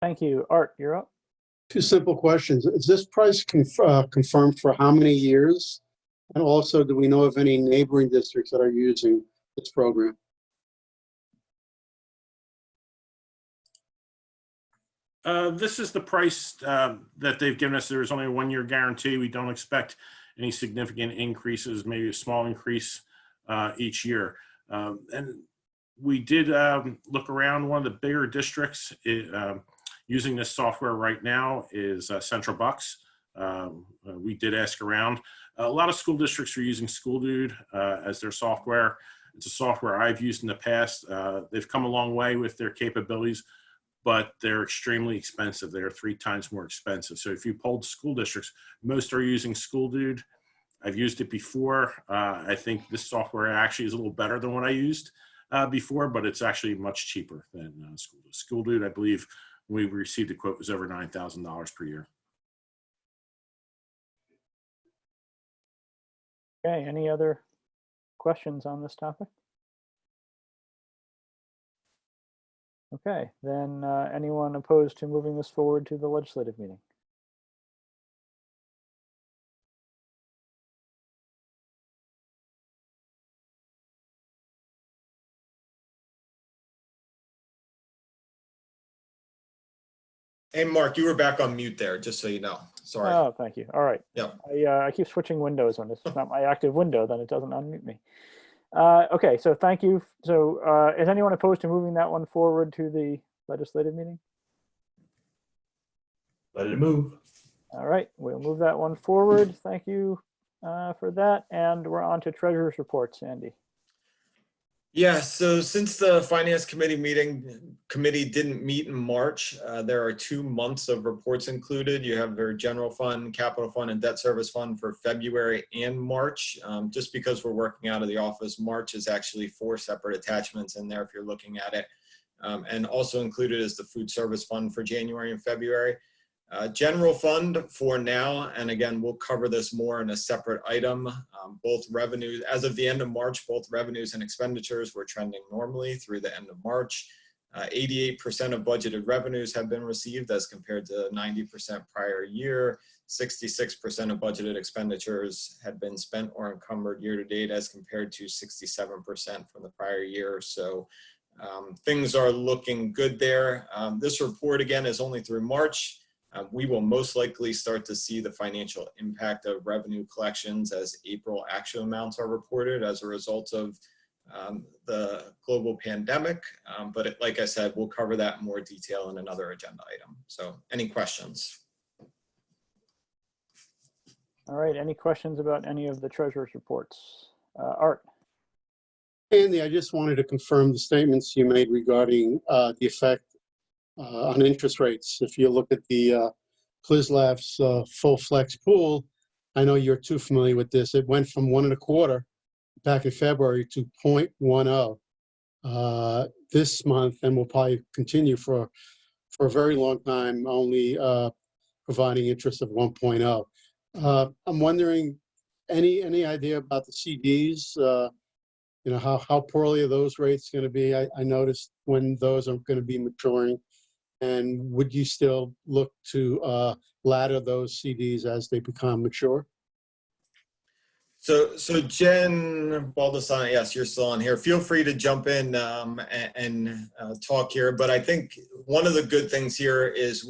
S1: Thank you. Art, you're up.
S4: Two simple questions. Is this price confirmed for how many years? And also, do we know of any neighboring districts that are using this program?
S9: This is the price that they've given us. There's only a 1-year guarantee. We don't expect any significant increases, maybe a small increase each year. And we did look around. One of the bigger districts using this software right now is Central Bucks. We did ask around. A lot of school districts are using School Dude as their software. It's a software I've used in the past. They've come a long way with their capabilities, but they're extremely expensive. They're 3 times more expensive. So if you polled school districts, most are using School Dude. I've used it before. I think this software actually is a little better than what I used before, but it's actually much cheaper than School Dude. School Dude, I believe, we received a quote was over $9,000 per year.
S1: Okay, any other questions on this topic? Okay, then anyone opposed to moving this forward to the legislative meeting?
S2: Hey, Mark, you were back on mute there, just so you know. Sorry.
S1: Oh, thank you. All right.
S2: Yeah.
S1: I keep switching windows when it's not my active window, then it doesn't unmute me. Okay, so thank you. So is anyone opposed to moving that one forward to the legislative meeting?
S8: Let it move.
S1: All right, we'll move that one forward. Thank you, for that. And we're on to treasurer's reports, Andy.
S2: Yeah, so since the Finance Committee didn't meet in March, there are 2 months of reports included. You have their general fund, capital fund, and debt service fund for February and March. Just because we're working out of the office, March is actually 4 separate attachments in there if you're looking at it. And also included is the food service fund for January and February. General fund for now, and again, we'll cover this more in a separate item. Both revenues, as of the end of March, both revenues and expenditures were trending normally through the end of March. 88% of budgeted revenues have been received as compared to 90% prior year. 66% of budgeted expenditures had been spent or encumbered year to date as compared to 67% from the prior year. So things are looking good there. This report again is only through March. We will most likely start to see the financial impact of revenue collections as April actual amounts are reported as a result of the global pandemic. But like I said, we'll cover that in more detail in another agenda item. So any questions?
S1: All right, any questions about any of the treasurer's reports? Art.
S4: Andy, I just wanted to confirm the statements you made regarding the effect on interest rates. If you look at the PLISLAF's full flex pool, I know you're too familiar with this. It went from 1.25 back in February to 0.10 this month, and will probably continue for a very long time, only providing interest of 1.0. I'm wondering, any idea about the CDs? You know, how poorly are those rates going to be? I noticed when those are going to be maturing. And would you still look to ladder those CDs as they become mature?
S2: So Jen Baldessani, yes, you're still on here. Feel free to jump in and talk here. But I think one of the good things here is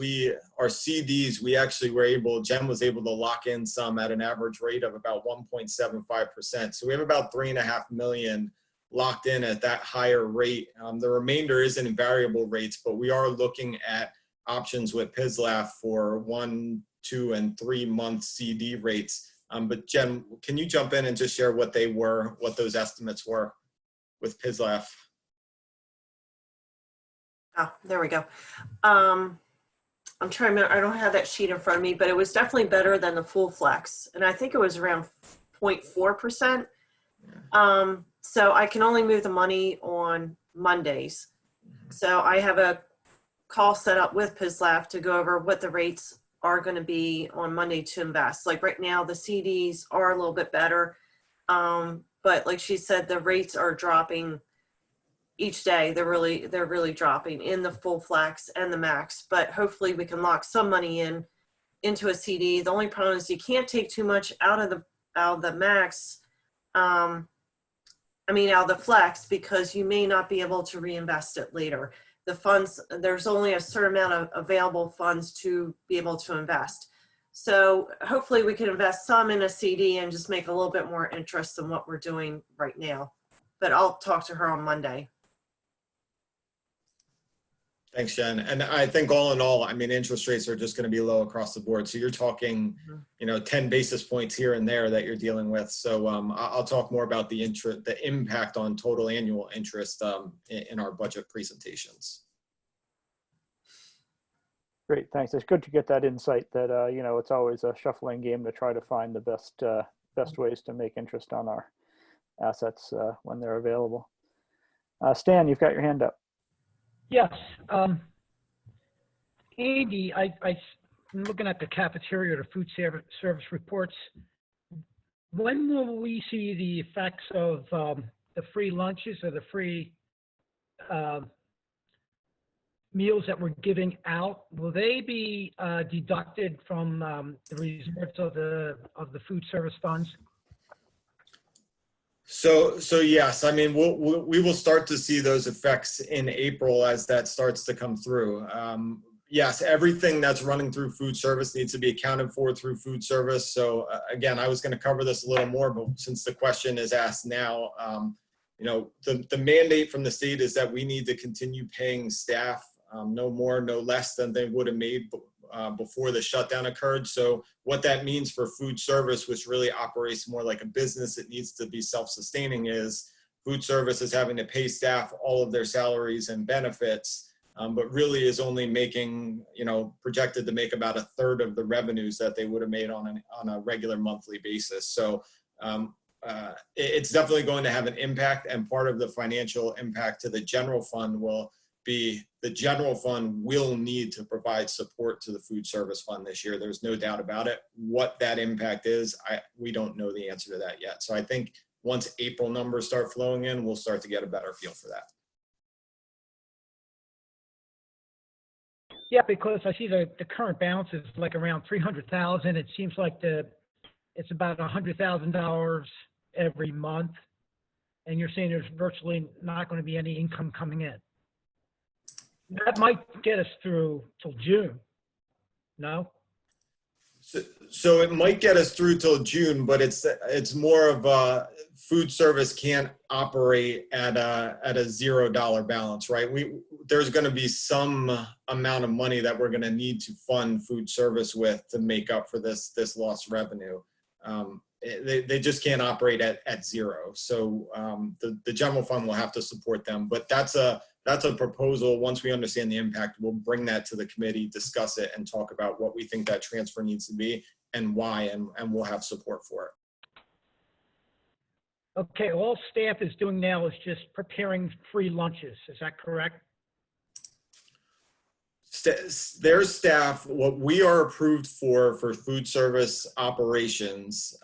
S2: our CDs, we actually were able, Jen was able to lock in some at an average rate of about 1.75%. So we have about $3.5 million locked in at that higher rate. The remainder is in variable rates, but we are looking at options with PISLAF for 1, 2, and 3 month CD rates. But Jen, can you jump in and just share what they were, what those estimates were with PISLAF?
S11: Oh, there we go. I'm trying to remember, I don't have that sheet in front of me, but it was definitely better than the full flex. And I think it was around 0.4%. So I can only move the money on Mondays. So I have a call set up with PISLAF to go over what the rates are going to be on Monday to invest. Like right now, the CDs are a little bit better. But like she said, the rates are dropping each day. They're really dropping in the full flex and the max, but hopefully we can lock some money into a CD. The only problem is you can't take too much out of the max. Out of the flex, because you may not be able to reinvest it later. The funds, there's only a certain amount of available funds to be able to invest. So hopefully we can invest some in a CD and just make a little bit more interest than what we're doing right now. But I'll talk to her on Monday.
S2: Thanks, Jen. And I think all in all, interest rates are just going to be low across the board. So you're talking, 10 basis points here and there that you're dealing with. So I'll talk more about the impact on total annual interest in our budget presentations.
S1: Great, thanks. It's good to get that insight that, it's always a shuffling game to try to find the best ways to make interest on our assets when they're available. Stan, you've got your hand up.
S6: Yes. Andy, I'm looking at the cafeteria or the food service reports. When will we see the effects of the free lunches or the free meals that we're giving out? Will they be deducted from the reserves of the food service funds?
S2: So yes, we will start to see those effects in April as that starts to come through. Yes, everything that's running through food service needs to be accounted for through food service. So again, I was going to cover this a little more, but since the question is asked now, the mandate from the state is that we need to continue paying staff no more, no less than they would have made before the shutdown occurred. So what that means for food service, which really operates more like a business, it needs to be self-sustaining, is food service is having to pay staff all of their salaries and benefits, but really is only making, projected to make about 1/3 of the revenues that they would have made on a regular monthly basis. So it's definitely going to have an impact, and part of the financial impact to the general fund will be the general fund will need to provide support to the food service fund this year. There's no doubt about it. What that impact is, we don't know the answer to that yet. So I think once April numbers start flowing in, we'll start to get a better feel for that.
S6: Yeah, because I see the current balance is like around 300,000. It seems like it's about $100,000 every month, and you're saying there's virtually not going to be any income coming in. That might get us through till June. No?
S2: So it might get us through till June, but it's more of a food service can't operate at a $0 balance, right? There's going to be some amount of money that we're going to need to fund food service with to make up for this lost revenue. They just can't operate at zero. So the general fund will have to support them, but that's a proposal. Once we understand the impact, we'll bring that to the committee, discuss it, and talk about what we think that transfer needs to be and why, and we'll have support for it.
S6: Okay, all staff is doing now is just preparing free lunches. Is that correct?
S2: Their staff, what we are approved for food service operations,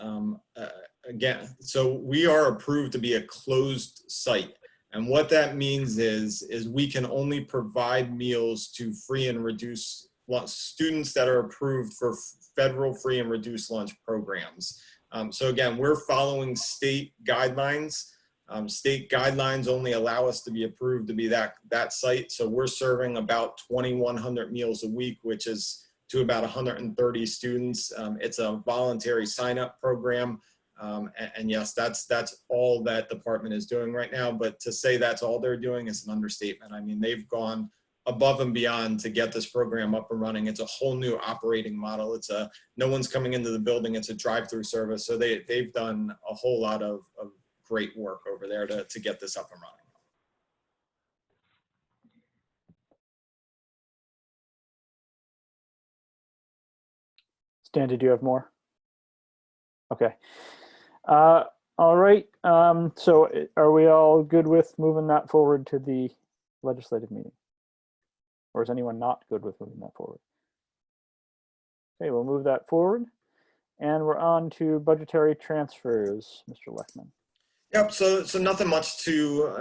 S2: again, so we are approved to be a closed site. And what that means is we can only provide meals to free and reduced students that are approved for federal free and reduced lunch programs. So again, we're following state guidelines. State guidelines only allow us to be approved to be that site. So we're serving about 2,100 meals a week, which is to about 130 students. It's a voluntary sign-up program. And yes, that's all that department is doing right now. But to say that's all they're doing is an understatement. I mean, they've gone above and beyond to get this program up and running. It's a whole new operating model. No one's coming into the building. It's a drive-through service. So they've done a whole lot of great work over there to get this up and running.
S1: Stan, did you have more? Okay. All right. So are we all good with moving that forward to the legislative meeting? Or is anyone not good with moving that forward? Okay, we'll move that forward. And we're on to budgetary transfers, Mr. Leckman.
S2: Yep, so nothing much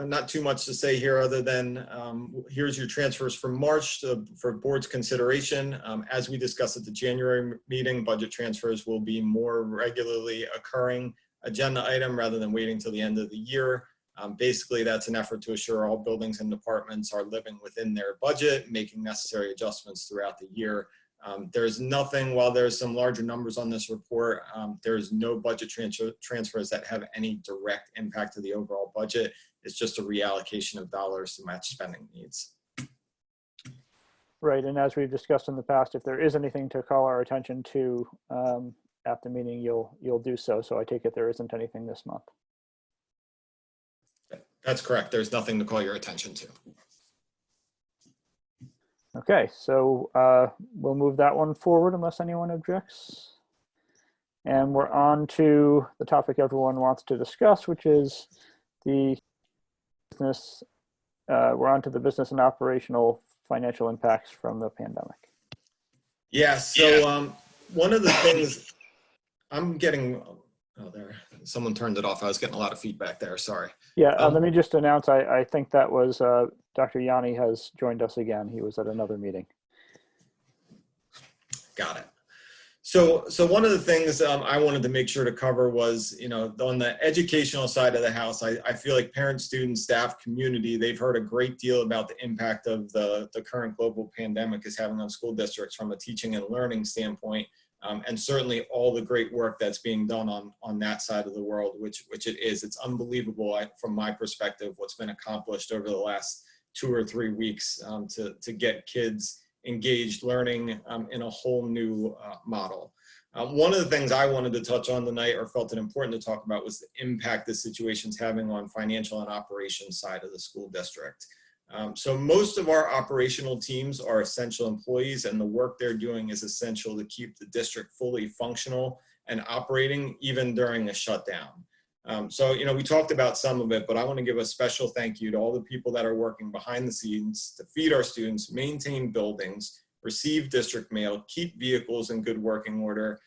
S2: not too much to say here other than here's your transfers for March for board's consideration. As we discussed at the January meeting, budget transfers will be more regularly occurring agenda item rather than waiting till the end of the year. Basically, that's an effort to assure all buildings and departments are living within their budget, making necessary adjustments throughout the year. There's nothing, while there's some larger numbers on this report, there's no budget transfers that have any direct impact to the overall budget. It's just a reallocation of dollars to match spending needs.
S1: Right, and as we've discussed in the past, if there is anything to call our attention to at the meeting, you'll do so. So I take it there isn't anything this month.
S2: That's correct. There's nothing to call your attention to.
S1: Okay, so we'll move that one forward unless anyone objects. And we're on to the topic everyone wants to discuss, which is the business. We're on to the business and operational financial impacts from the pandemic.
S2: Yes, so one of the things I'm getting, there, someone turned it off. I was getting a lot of feedback there, sorry.
S1: Yeah, let me just announce, I think that was Dr. Yanni has joined us again. He was at another meeting.
S2: Got it. So one of the things I wanted to make sure to cover was, on the educational side of the house, I feel like parents, students, staff, community, they've heard a great deal about the impact of the current global pandemic is having on school districts from a teaching and learning standpoint. And certainly all the great work that's being done on that side of the world, which it is. It's unbelievable from my perspective what's been accomplished over the last 2 or 3 weeks to get kids engaged, learning in a whole new model. One of the things I wanted to touch on tonight, or felt it important to talk about, was the impact this situation's having on financial and operations side of the school district. So most of our operational teams are essential employees, and the work they're doing is essential to keep the district fully functional and operating even during a shutdown. So, we talked about some of it, but I want to give a special thank you to all the people that are working behind the scenes to feed our students, maintain buildings, receive district mail, keep vehicles in good working order,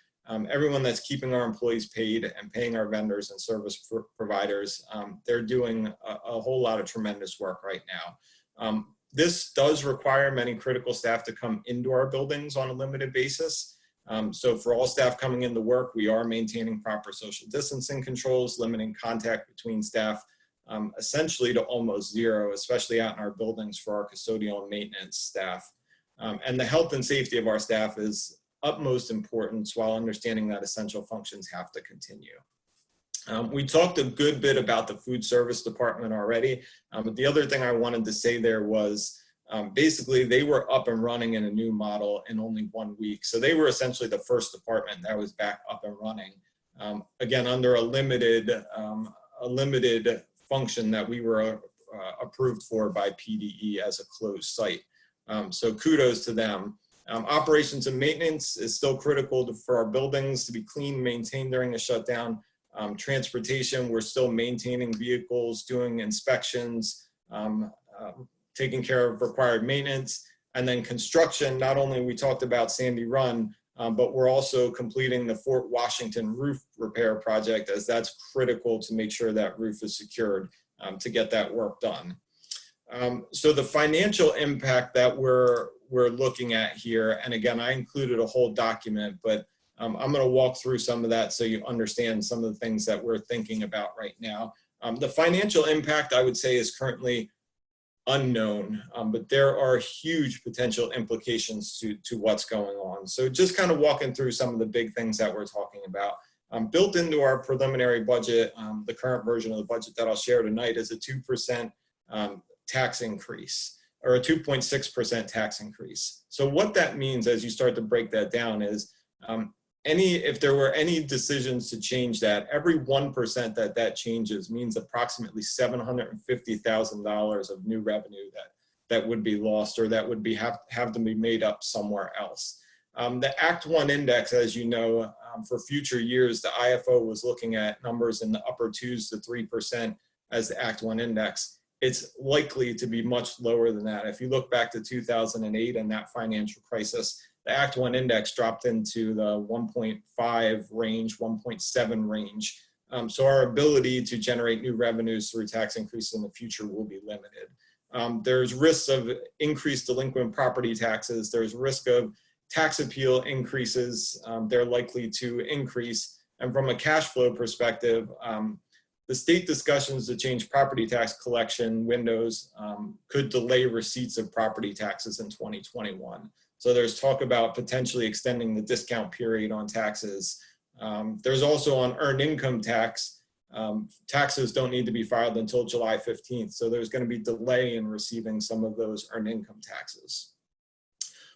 S2: everyone that's keeping our employees paid and paying our vendors and service providers. They're doing a whole lot of tremendous work right now. This does require many critical staff to come into our buildings on a limited basis. So for all staff coming into work, we are maintaining proper social distancing controls, limiting contact between staff, essentially to almost zero, especially out in our buildings for our custodial and maintenance staff. And the health and safety of our staff is utmost importance, while understanding that essential functions have to continue. We talked a good bit about the food service department already, but the other thing I wanted to say there was basically they were up and running in a new model in only 1 week. So they were essentially the first department that was back up and running, again, under a limited function that we were approved for by PDE as a closed site. So kudos to them. Operations and maintenance is still critical for our buildings to be clean, maintained during a shutdown. Transportation, we're still maintaining vehicles, doing inspections, taking care of required maintenance. And then construction, not only we talked about Sandy Run, but we're also completing the Fort Washington roof repair project, as that's critical to make sure that roof is secured to get that work done. So the financial impact that we're looking at here, and again, I included a whole document, but I'm going to walk through some of that so you understand some of the things that we're thinking about right now. The financial impact, I would say, is currently unknown, but there are huge potential implications to what's going on. So just kind of walking through some of the big things that we're talking about. Built into our preliminary budget, the current version of the budget that I'll share tonight, is a 2% tax increase, or a 2.6% tax increase. So what that means, as you start to break that down, is if there were any decisions to change that, every 1% that changes means approximately $750,000 of new revenue that would be lost, or that would have to be made up somewhere else. The Act 1 index, as you know, for future years, the IFO was looking at numbers in the upper 2s to 3% as the Act 1 index. It's likely to be much lower than that. If you look back to 2008 and that financial crisis, the Act 1 index dropped into the 1.5 range, 1.7 range. So our ability to generate new revenues through tax increases in the future will be limited. There's risks of increased delinquent property taxes. There's risk of tax appeal increases. They're likely to increase. And from a cash flow perspective, the state discussions to change property tax collection windows could delay receipts of property taxes in 2021. So there's talk about potentially extending the discount period on taxes. There's also on earned income tax. Taxes don't need to be filed until July 15th. So there's going to be delay in receiving some of those earned income taxes.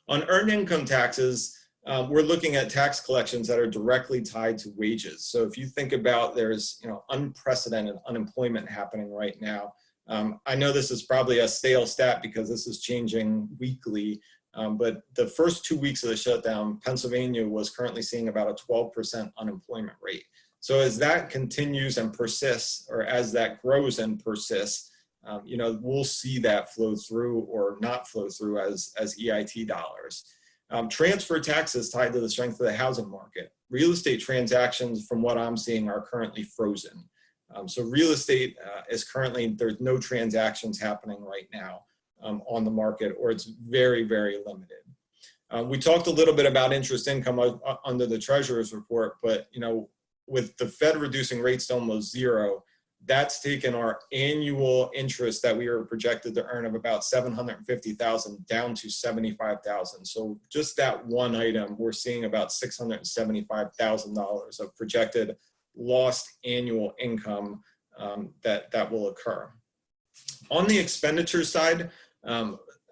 S2: On earned income taxes, we're looking at tax collections that are directly tied to wages. So if you think about, there's unprecedented unemployment happening right now. I know this is probably a stale stat because this is changing weekly, but the first 2 weeks of the shutdown, Pennsylvania was currently seeing about a 12% unemployment rate. So as that continues and persists, or as that grows and persists, we'll see that flow through or not flow through as EIT dollars. Transfer taxes tied to the strength of the housing market. Real estate transactions, from what I'm seeing, are currently frozen. So real estate is currently, there's no transactions happening right now on the market, or it's very, very limited. We talked a little bit about interest income under the treasurer's report, but with the Fed reducing rates to almost zero, that's taken our annual interest that we were projected to earn of about $750,000 down to $75,000. So just that one item, we're seeing about $675,000 of projected lost annual income that will occur. On the expenditure side,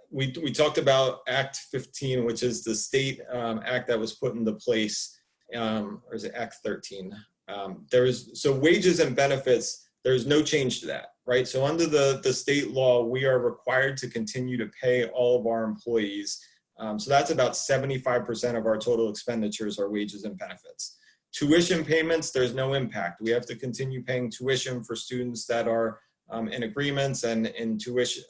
S2: we talked about Act 15, which is the state act that was put into place, or is it Act 13? So wages and benefits, there's no change to that, right? So under the state law, we are required to continue to pay all of our employees. So that's about 75% of our total expenditures are wages and benefits. Tuition payments, there's no impact. We have to continue paying tuition for students that are in agreements and in tuition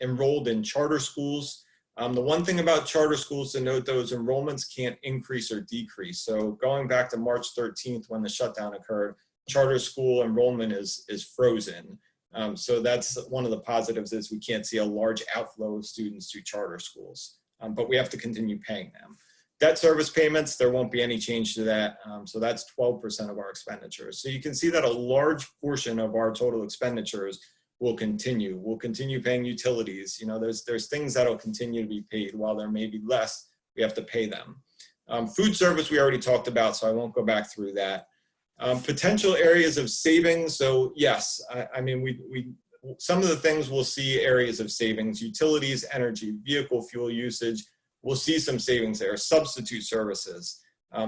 S2: enrolled in charter schools. The one thing about charter schools to note, those enrollments can't increase or decrease. So going back to March 13th when the shutdown occurred, charter school enrollment is frozen. So that's one of the positives, is we can't see a large outflow of students to charter schools, but we have to continue paying them. Debt service payments, there won't be any change to that. So that's 12% of our expenditures. So you can see that a large portion of our total expenditures will continue. We'll continue paying utilities. You know, there's things that'll continue to be paid. While there may be less, we have to pay them. Food service we already talked about, so I won't go back through that. Potential areas of savings. So yes, I mean, we some of the things we'll see areas of savings: utilities, energy, vehicle fuel usage. We'll see some savings there. Substitute services,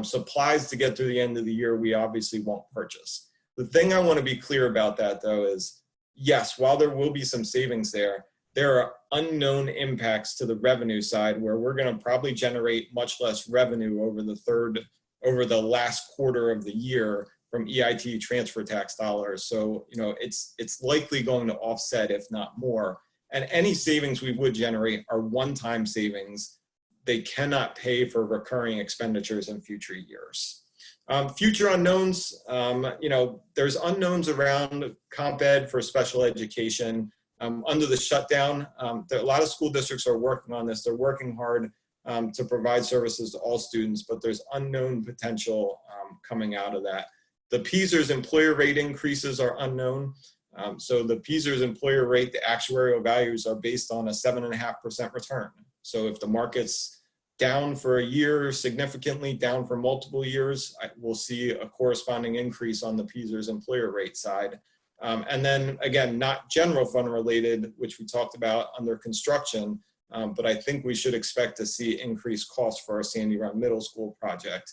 S2: supplies to get through the end of the year, we obviously won't purchase. The thing I want to be clear about that, though, is yes, while there will be some savings there, there are unknown impacts to the revenue side where we're going to probably generate much less revenue over the last quarter of the year from EIT transfer tax dollars. So, you know, it's likely going to offset, if not more. And any savings we would generate are one-time savings. They cannot pay for recurring expenditures in future years. Future unknowns, you know, there's unknowns around comp ed for special education. Under the shutdown, a lot of school districts are working on this. They're working hard to provide services to all students, but there's unknown potential coming out of that. The PSERS employer rate increases are unknown. So the PSERS employer rate, the actuarial values are based on a 7.5% return. So if the market's down for a year, significantly down for multiple years, we'll see a corresponding increase on the PSERS employer rate side. And then again, not general fund related, which we talked about under construction, but I think we should expect to see increased costs for our Sandy Run Middle School project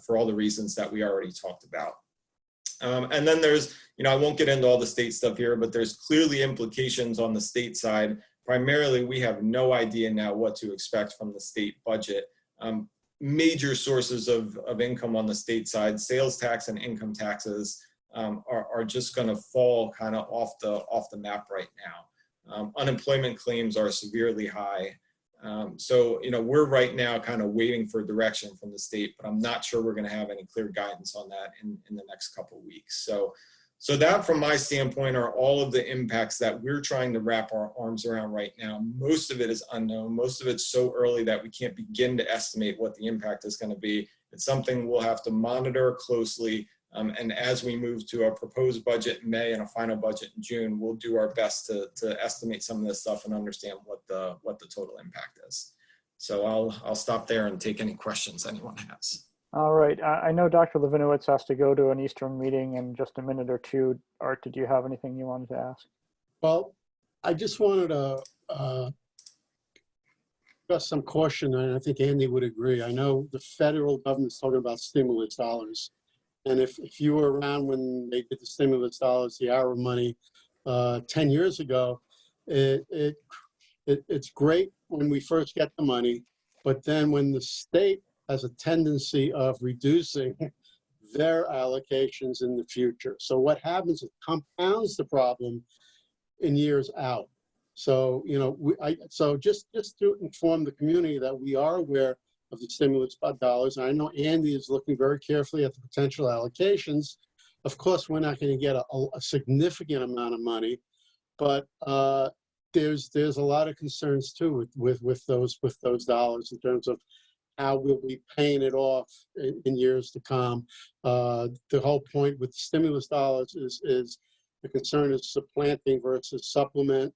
S2: for all the reasons that we already talked about. And then there's, you know, I won't get into all the state stuff here, but there's clearly implications on the state side. Primarily, we have no idea now what to expect from the state budget. Major sources of income on the state side, sales tax and income taxes, are just going to fall kind of off the map right now. Unemployment claims are severely high. So, you know, we're right now kind of waiting for direction from the state, but I'm not sure we're going to have any clear guidance on that in the next couple of weeks. So that, from my standpoint, are all of the impacts that we're trying to wrap our arms around right now. Most of it is unknown. Most of it's so early that we can't begin to estimate what the impact is going to be. It's something we'll have to monitor closely. And as we move to a proposed budget in May and a final budget in June, we'll do our best to estimate some of this stuff and understand what the total impact is. So I'll stop there and take any questions anyone has.
S1: All right. I know Dr. Levinowitz has to go to an Eastern meeting in just a minute or two. Art, did you have anything you wanted to ask?
S4: Well, I just wanted to express some caution, and I think Andy would agree. I know the federal government's talking about stimulus dollars. And if you were around when they did the stimulus dollars, the hour money 10 years ago, it's great when we first get the money, but then when the state has a tendency of reducing their allocations in the future. So what happens, it compounds the problem in years out. So, you know, so just to inform the community that we are aware of the stimulus dollars. And I know Andy is looking very carefully at the potential allocations. Of course, we're not going to get a significant amount of money, but there's a lot of concerns too with those dollars in terms of how we'll be paying it off in years to come. The whole point with stimulus dollars is the concern is supplanting versus supplement,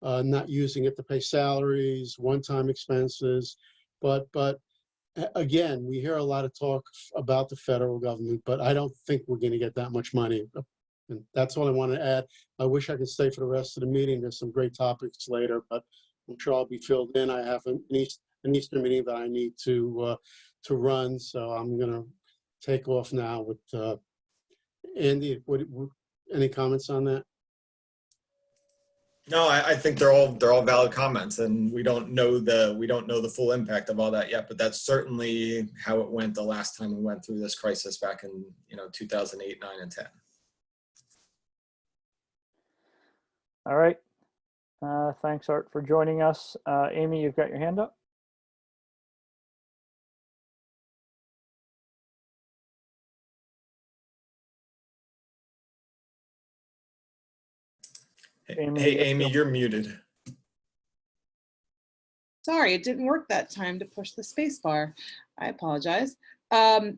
S4: not using it to pay salaries, one-time expenses. But again, we hear a lot of talk about the federal government, but I don't think we're going to get that much money. And that's all I want to add. I wish I could stay for the rest of the meeting. There's some great topics later, but I'm sure I'll be filled in. I have an Easter meeting that I need to run, so I'm going to take off now with Andy. Any comments on that?
S2: No, I think they're all valid comments, and we don't know the full impact of all that yet. But that's certainly how it went the last time we went through this crisis back in 2008, 9, and 10.
S1: All right. Thanks, Art, for joining us. Amy, you've got your hand up.
S2: Hey, Amy, you're muted.
S5: Sorry, it didn't work that time to push the space bar. I apologize. I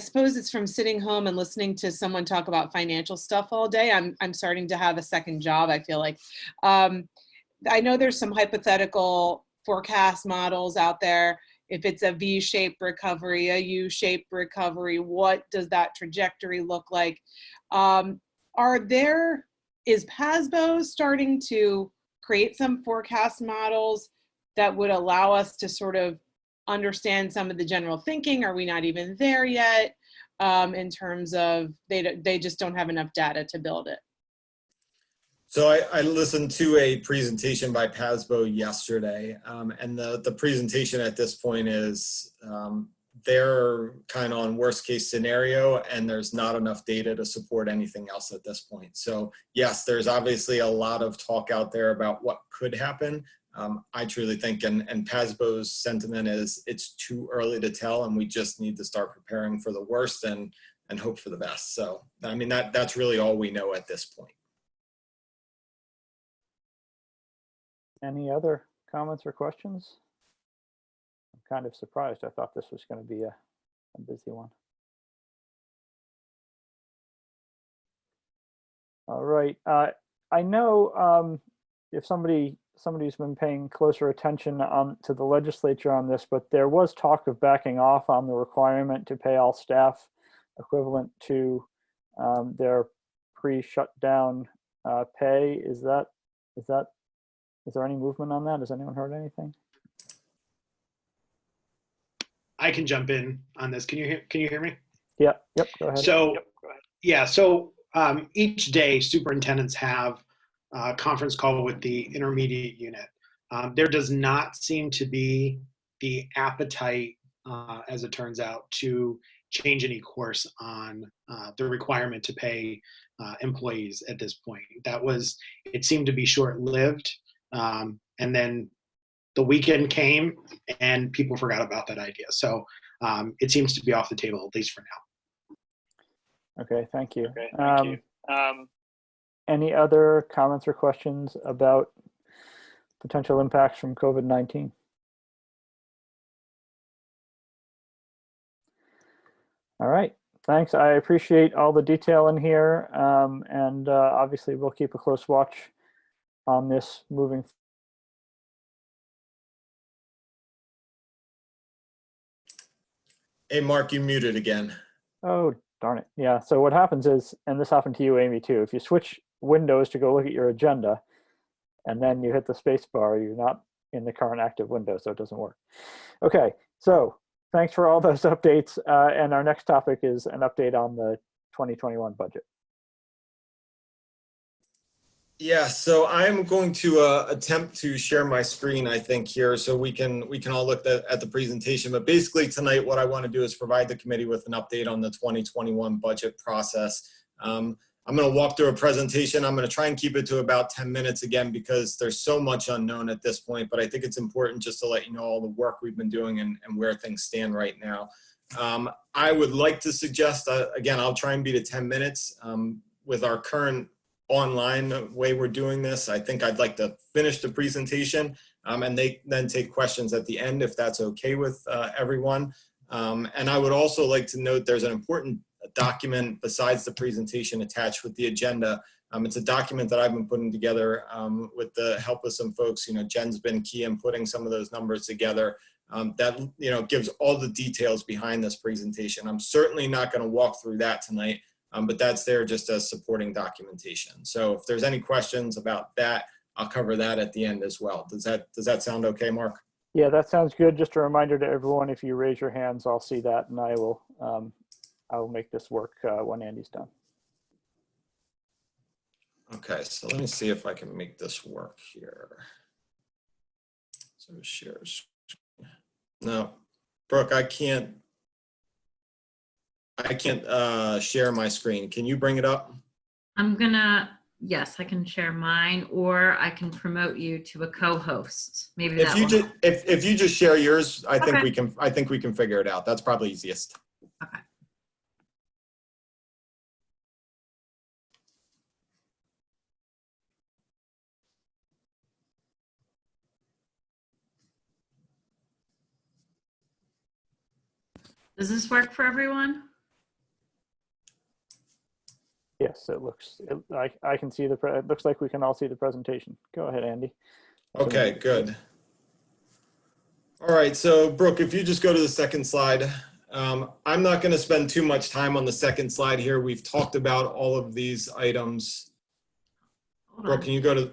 S5: suppose it's from sitting home and listening to someone talk about financial stuff all day. I'm starting to have a second job, I feel like. I know there's some hypothetical forecast models out there. If it's a V-shaped recovery, a U-shaped recovery, what does that trajectory look like? Is PASBO starting to create some forecast models that would allow us to sort of understand some of the general thinking? Are we not even there yet in terms of they just don't have enough data to build it?
S2: So I listened to a presentation by PASBO yesterday, and the presentation at this point is they're kind of on worst case scenario, and there's not enough data to support anything else at this point. So yes, there's obviously a lot of talk out there about what could happen. I truly think, and PASBO's sentiment is it's too early to tell, and we just need to start preparing for the worst and hope for the best. So, I mean, that's really all we know at this point.
S1: Any other comments or questions? I'm kind of surprised. I thought this was going to be a busy one. All right. I know if somebody's been paying closer attention to the legislature on this, but there was talk of backing off on the requirement to pay all staff equivalent to their pre-shutdown pay. Is there any movement on that? Has anyone heard anything?
S12: I can jump in on this. Can you hear me?
S1: Yep, go ahead.
S12: So, yeah, so each day superintendents have a conference call with the intermediate unit. There does not seem to be the appetite, as it turns out, to change any course on the requirement to pay employees at this point. It seemed to be short-lived. And then the weekend came and people forgot about that idea. So it seems to be off the table, at least for now.
S1: Okay, thank you. Any other comments or questions about potential impacts from COVID-19? All right, thanks. I appreciate all the detail in here. And obviously we'll keep a close watch on this moving forward.
S2: Hey, Mark, you muted again.
S1: Oh, darn it. Yeah, so what happens is, and this happened to you, Amy, too, if you switch windows to go look at your agenda, and then you hit the space bar, you're not in the current active window, so it doesn't work. Okay, so thanks for all those updates. And our next topic is an update on the 2021 budget.
S2: Yeah, so I'm going to attempt to share my screen, I think, here, so we can all look at the presentation. But basically tonight, what I want to do is provide the committee with an update on the 2021 budget process. I'm going to walk through a presentation. I'm going to try and keep it to about 10 minutes again, because there's so much unknown at this point. But I think it's important just to let you know all the work we've been doing and where things stand right now. I would like to suggest, again, I'll try and beat it 10 minutes. With our current online way we're doing this, I think I'd like to finish the presentation and then take questions at the end, if that's okay with everyone. And I would also like to note there's an important document besides the presentation attached with the agenda. It's a document that I've been putting together with the help of some folks. Jen's been key in putting some of those numbers together. That gives all the details behind this presentation. I'm certainly not going to walk through that tonight. But that's there just as supporting documentation. So if there's any questions about that, I'll cover that at the end as well. Does that sound okay, Mark?
S1: Yeah, that sounds good. Just a reminder to everyone, if you raise your hands, I'll see that, and I will make this work when Andy's done.
S2: Okay, so let me see if I can make this work here. So shares. No, Brooke, I can't share my screen. Can you bring it up?
S13: Yes, I can share mine, or I can promote you to a co-host. Maybe
S2: If
S13: that
S2: you
S13: will
S2: just
S13: help.
S2: if you just share yours, I think
S13: Okay.
S2: we can figure it out. That's probably easiest.
S13: Okay. Does this work for everyone?
S1: Yes, I can see it looks like we can all see the presentation. Go ahead, Andy.
S2: Okay, good. All right, so Brooke, if you just go to the second slide. I'm not going to spend too much time on the second slide here. We've talked about all of these items.
S13: Hold
S2: Brooke,
S13: on.
S2: can you go to?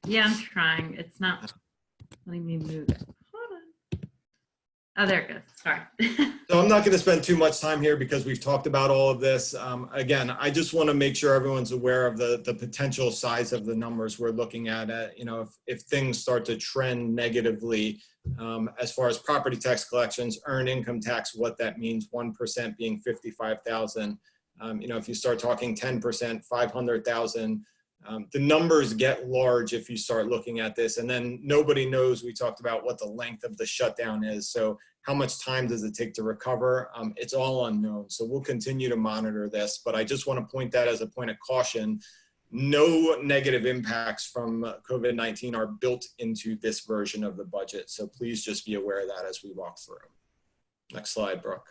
S13: Yeah, I'm trying. It's not letting me move it. Hold on. Oh, there it goes. Sorry.
S2: So I'm not going to spend too much time here because we've talked about all of this. Again, I just want to make sure everyone's aware of the potential size of the numbers we're looking at. You know, if things start to trend negatively as far as property tax collections, earned income tax, what that means, 1% being 55,000. You know, if you start talking 10%, 500,000. The numbers get large if you start looking at this, and then nobody knows. We talked about what the length of the shutdown is. So how much time does it take to recover? It's all unknown. So we'll continue to monitor this, but I just want to point that as a point of caution. No negative impacts from COVID-19 are built into this version of the budget. So please just be aware of that as we walk through. Next slide, Brooke.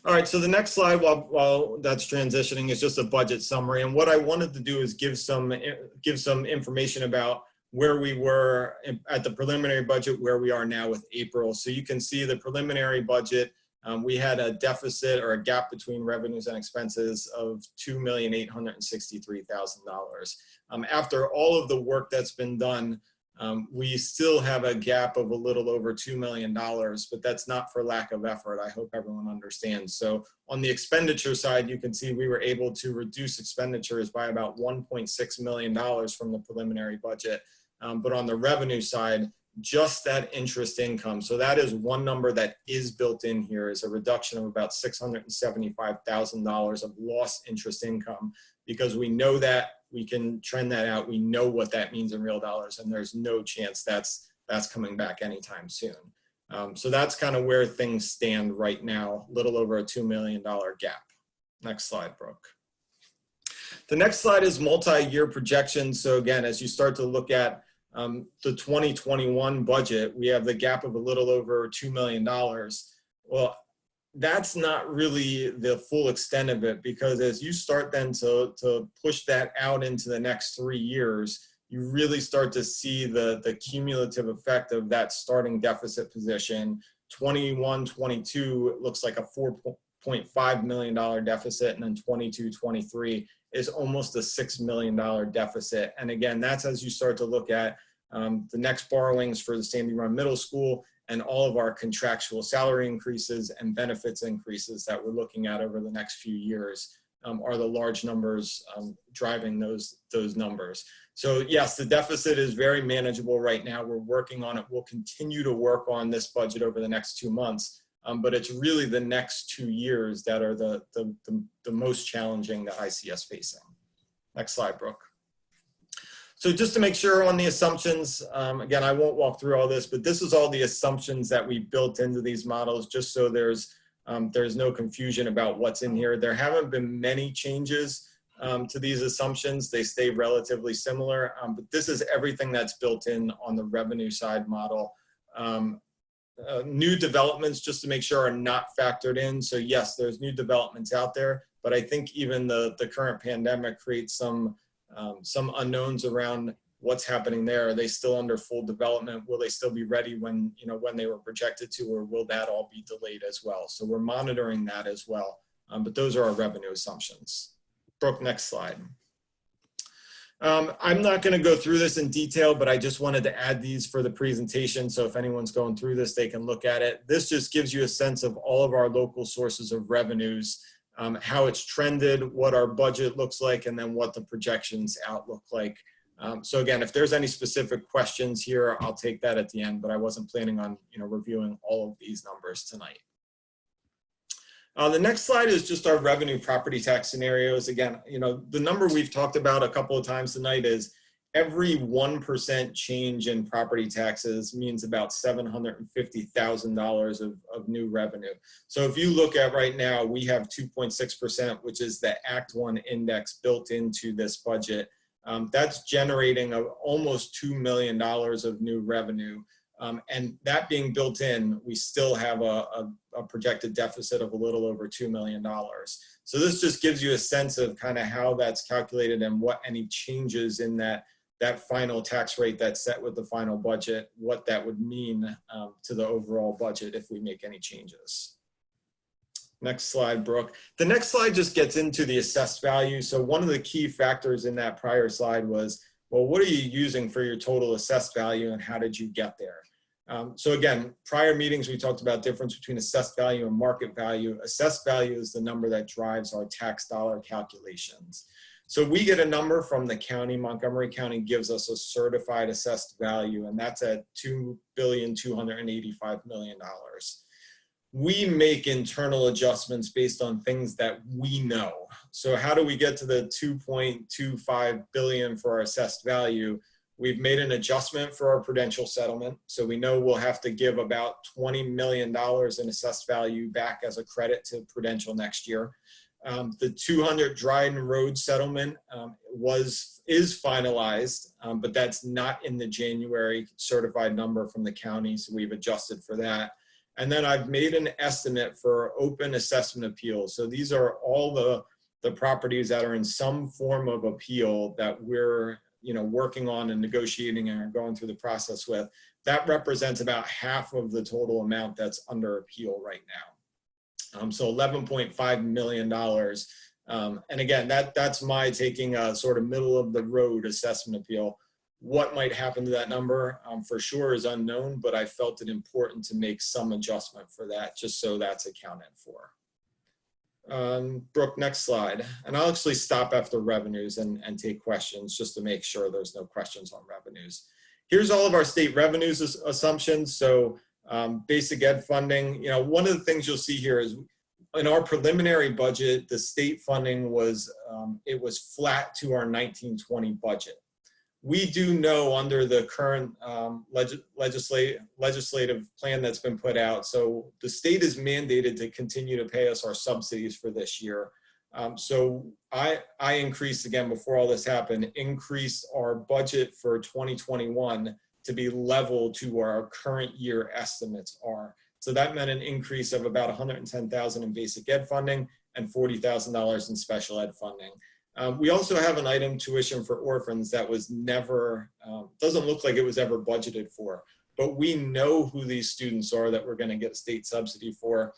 S2: All right, so the next slide, while that's transitioning, is just a budget summary. And what I wanted to do is give some information about where we were at the preliminary budget, where we are now with April. So you can see the preliminary budget, we had a deficit or a gap between revenues and expenses of $2,863,000. After all of the work that's been done, we still have a gap of a little over $2 million, but that's not for lack of effort. I hope everyone understands. So on the expenditure side, you can see we were able to reduce expenditures by about $1.6 million from the preliminary budget. But on the revenue side, just that interest income. So that is one number that is built in here, is a reduction of about $675,000 of lost interest income, because we know that we can trend that out. We know what that means in real dollars, and there's no chance that's coming back anytime soon. So that's kind of where things stand right now, a little over a $2 million gap. Next slide, Brooke. The next slide is multi-year projections. So again, as you start to look at the 2021 budget, we have the gap of a little over $2 million. Well, that's not really the full extent of it, because as you start then to push that out into the next 3 years, you really start to see the cumulative effect of that starting deficit position. 21, 22, it looks like a $4.5 million deficit, and then 22, 23 is almost a $6 million deficit. And again, that's as you start to look at the next borrowings for the Sandy Run Middle School and all of our contractual salary increases and benefits increases that we're looking at over the next few years are the large numbers driving those numbers. So yes, the deficit is very manageable right now. We're working on it. We'll continue to work on this budget over the next 2 months. But it's really the next 2 years that are the most challenging that I see us facing. Next slide, Brooke. So just to make sure on the assumptions, again, I won't walk through all this, but this is all the assumptions that we built into these models, just so there's no confusion about what's in here. There haven't been many changes to these assumptions. They stay relatively similar, but this is everything that's built in on the revenue side model. New developments, just to make sure, are not factored in. So yes, there's new developments out there, but I think even the current pandemic creates some unknowns around what's happening there. Are they still under full development? Will they still be ready when they were projected to, or will that all be delayed as well? So we're monitoring that as well. But those are our revenue assumptions. Brooke, next slide. I'm not going to go through this in detail, but I just wanted to add these for the presentation. So if anyone's going through this, they can look at it. This just gives you a sense of all of our local sources of revenues, how it's trended, what our budget looks like, and then what the projections out look like. So again, if there's any specific questions here, I'll take that at the end, but I wasn't planning on reviewing all of these numbers tonight. The next slide is just our revenue property tax scenarios. Again, the number we've talked about a couple of times tonight is every 1% change in property taxes means about $750,000 of new revenue. So if you look at right now, we have 2.6%, which is the Act 1 index built into this budget. That's generating almost $2 million of new revenue. And that being built in, we still have a projected deficit of a little over $2 million. So this just gives you a sense of kind of how that's calculated and what any changes in that final tax rate that's set with the final budget, what that would mean to the overall budget if we make any changes. Next slide, Brooke. The next slide just gets into the assessed value. So one of the key factors in that prior slide was, well, what are you using for your total assessed value and how did you get there? So again, prior meetings, we talked about difference between assessed value and market value. Assessed value is the number that drives our tax dollar calculations. So we get a number from the county. Montgomery County gives us a certified assessed value, and that's at $2,285 million. We make internal adjustments based on things that we know. So how do we get to the $2.25 billion for our assessed value? We've made an adjustment for our prudential settlement. So we know we'll have to give about $20 million in assessed value back as a credit to Prudential next year. The 200 Dryden Road settlement is finalized, but that's not in the January certified number from the county. So we've adjusted for that. And then I've made an estimate for open assessment appeals. So these are all the properties that are in some form of appeal that we're working on and negotiating and are going through the process with. That represents about half of the total amount that's under appeal right now. So $11.5 million. And again, that's my taking a sort of middle of the road assessment appeal. What might happen to that number for sure is unknown, but I felt it important to make some adjustment for that just so that's accounted for. Brooke, next slide. And I'll actually stop after revenues and take questions just to make sure there's no questions on revenues. Here's all of our state revenues assumptions. So basic ed funding, one of the things you'll see here is in our preliminary budget, the state funding was, it was flat to our 1920 budget. We do know under the current legislative plan that's been put out, so the state is mandated to continue to pay us our subsidies for this year. So I increased, again, before all this happened, increased our budget for 2021 to be level to where our current year estimates are. So that meant an increase of about $110,000 in basic ed funding and $40,000 in special ed funding. We also have an item, tuition for orphans, that was never, doesn't look like it was ever budgeted for, but we know who these students are that we're going to get a state subsidy for.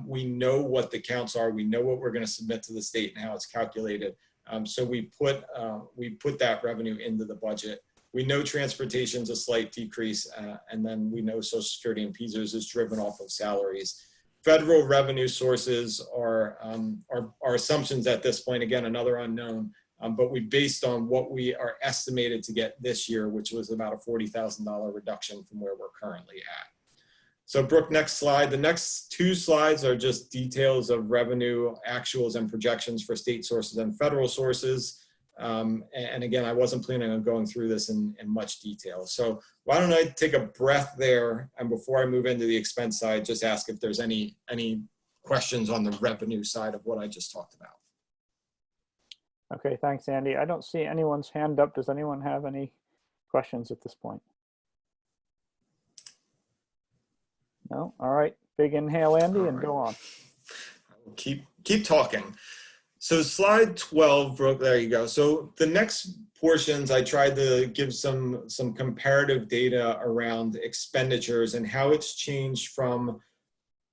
S2: We know what the counts are. We know what we're going to submit to the state and how it's calculated. So we put that revenue into the budget. We know transportation's a slight decrease, and then we know Social Security and PSERS is driven off of salaries. Federal revenue sources are assumptions at this point, again, another unknown, but we based on what we are estimated to get this year, which was about a $40,000 reduction from where we're currently at. So Brooke, next slide. The next two slides are just details of revenue, actuals, and projections for state sources and federal sources. And again, I wasn't planning on going through this in much detail. So why don't I take a breath there, and before I move into the expense side, just ask if there's any questions on the revenue side of what I just talked about.
S1: Okay, thanks, Andy. I don't see anyone's hand up. Does anyone have any questions at this point? No? All right, big inhale, Andy, and go on.
S2: Keep talking. So slide 12, Brooke, there you go. So the next portions, I tried to give some comparative data around expenditures and how it's changed from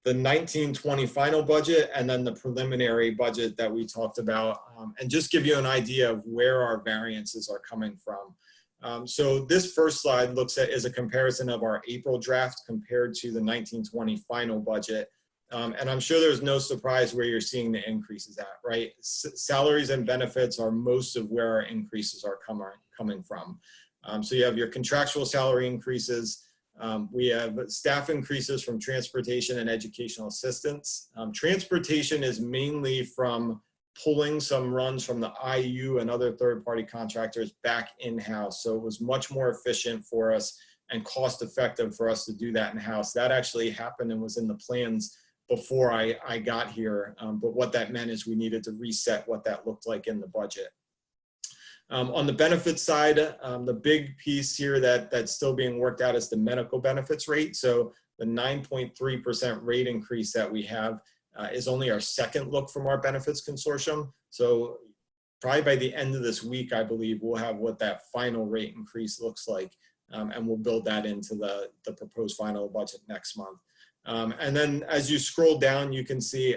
S2: the 1920 final budget, and then the preliminary budget that we talked about, and just give you an idea of where our variances are coming from. So this first slide is a comparison of our April draft compared to the 1920 final budget. And I'm sure there's no surprise where you're seeing the increases at, right? Salaries and benefits are most of where our increases are coming from. So you have your contractual salary increases. We have staff increases from transportation and educational assistance. Transportation is mainly from pulling some runs from the IU and other third-party contractors back in-house. So it was much more efficient for us and cost-effective for us to do that in-house. That actually happened and was in the plans before I got here. But what that meant is we needed to reset what that looked like in the budget. On the benefits side, the big piece here that's still being worked out is the medical benefits rate. So the 9.3% rate increase that we have is only our second look from our benefits consortium. So probably by the end of this week, I believe we'll have what that final rate increase looks like. And we'll build that into the proposed final budget next month. And then as you scroll down, you can see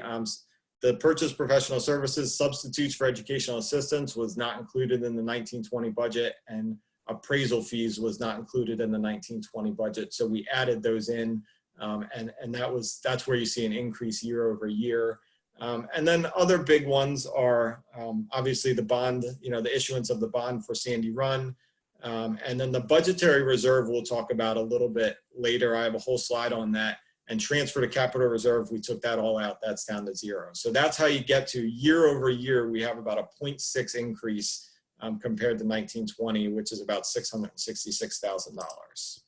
S2: the purchase professional services substitutes for educational assistance was not included in the 1920 budget, and appraisal fees was not included in the 1920 budget. So we added those in, and that's where you see an increase year over year. And then other big ones are obviously the bond, the issuance of the bond for Sandy Run. And then the budgetary reserve we'll talk about a little bit later. I have a whole slide on that. And transfer to capital reserve, we took that all out. That's down to 0. So that's how you get to year over year. We have about a 0.6 increase compared to 1920, which is about $666,000.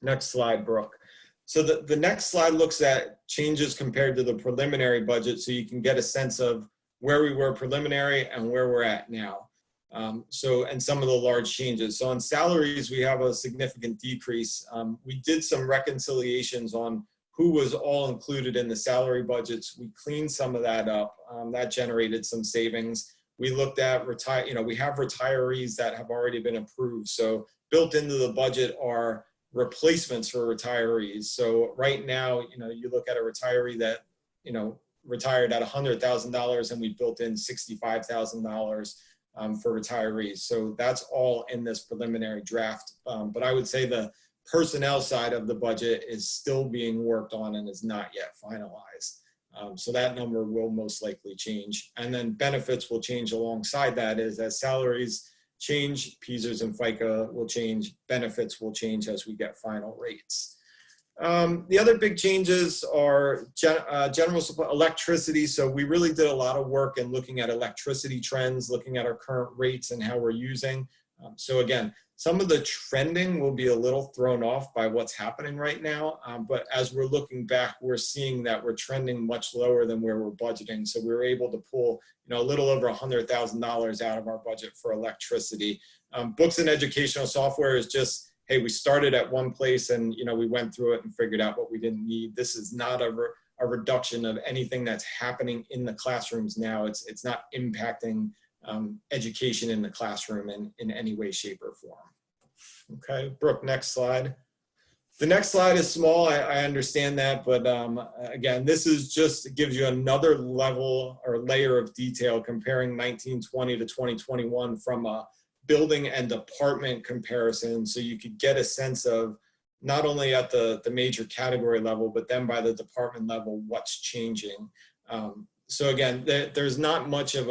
S2: Next slide, Brooke. So the next slide looks at changes compared to the preliminary budget, so you can get a sense of where we were preliminary and where we're at now. And some of the large changes. So on salaries, we have a significant decrease. We did some reconciliations on who was all included in the salary budgets. We cleaned some of that up. That generated some savings. We looked at we have retirees that have already been approved. So built into the budget are replacements for retirees. So right now, you look at a retiree that, retired at $100,000 and we built in $65,000 for retirees. So that's all in this preliminary draft. But I would say the personnel side of the budget is still being worked on and is not yet finalized. So that number will most likely change. And then benefits will change alongside that as salaries change, PSERS and FICA will change, benefits will change as we get final rates. The other big changes are general supply, electricity. So we really did a lot of work in looking at electricity trends, looking at our current rates and how we're using. So again, some of the trending will be a little thrown off by what's happening right now. But as we're looking back, we're seeing that we're trending much lower than where we're budgeting. So we were able to pull, a little over $100,000 out of our budget for electricity. Books and educational software is just, hey, we started at one place and we went through it and figured out what we didn't need. This is not a reduction of anything that's happening in the classrooms now. It's not impacting education in the classroom in any way, shape, or form. Okay, Brooke, next slide. The next slide is small, I understand that, but again, this is just gives you another level or layer of detail comparing 1920 to 2021 from a building and department comparison, so you could get a sense of not only at the major category level, but then by the department level, what's changing. So again, there's not much of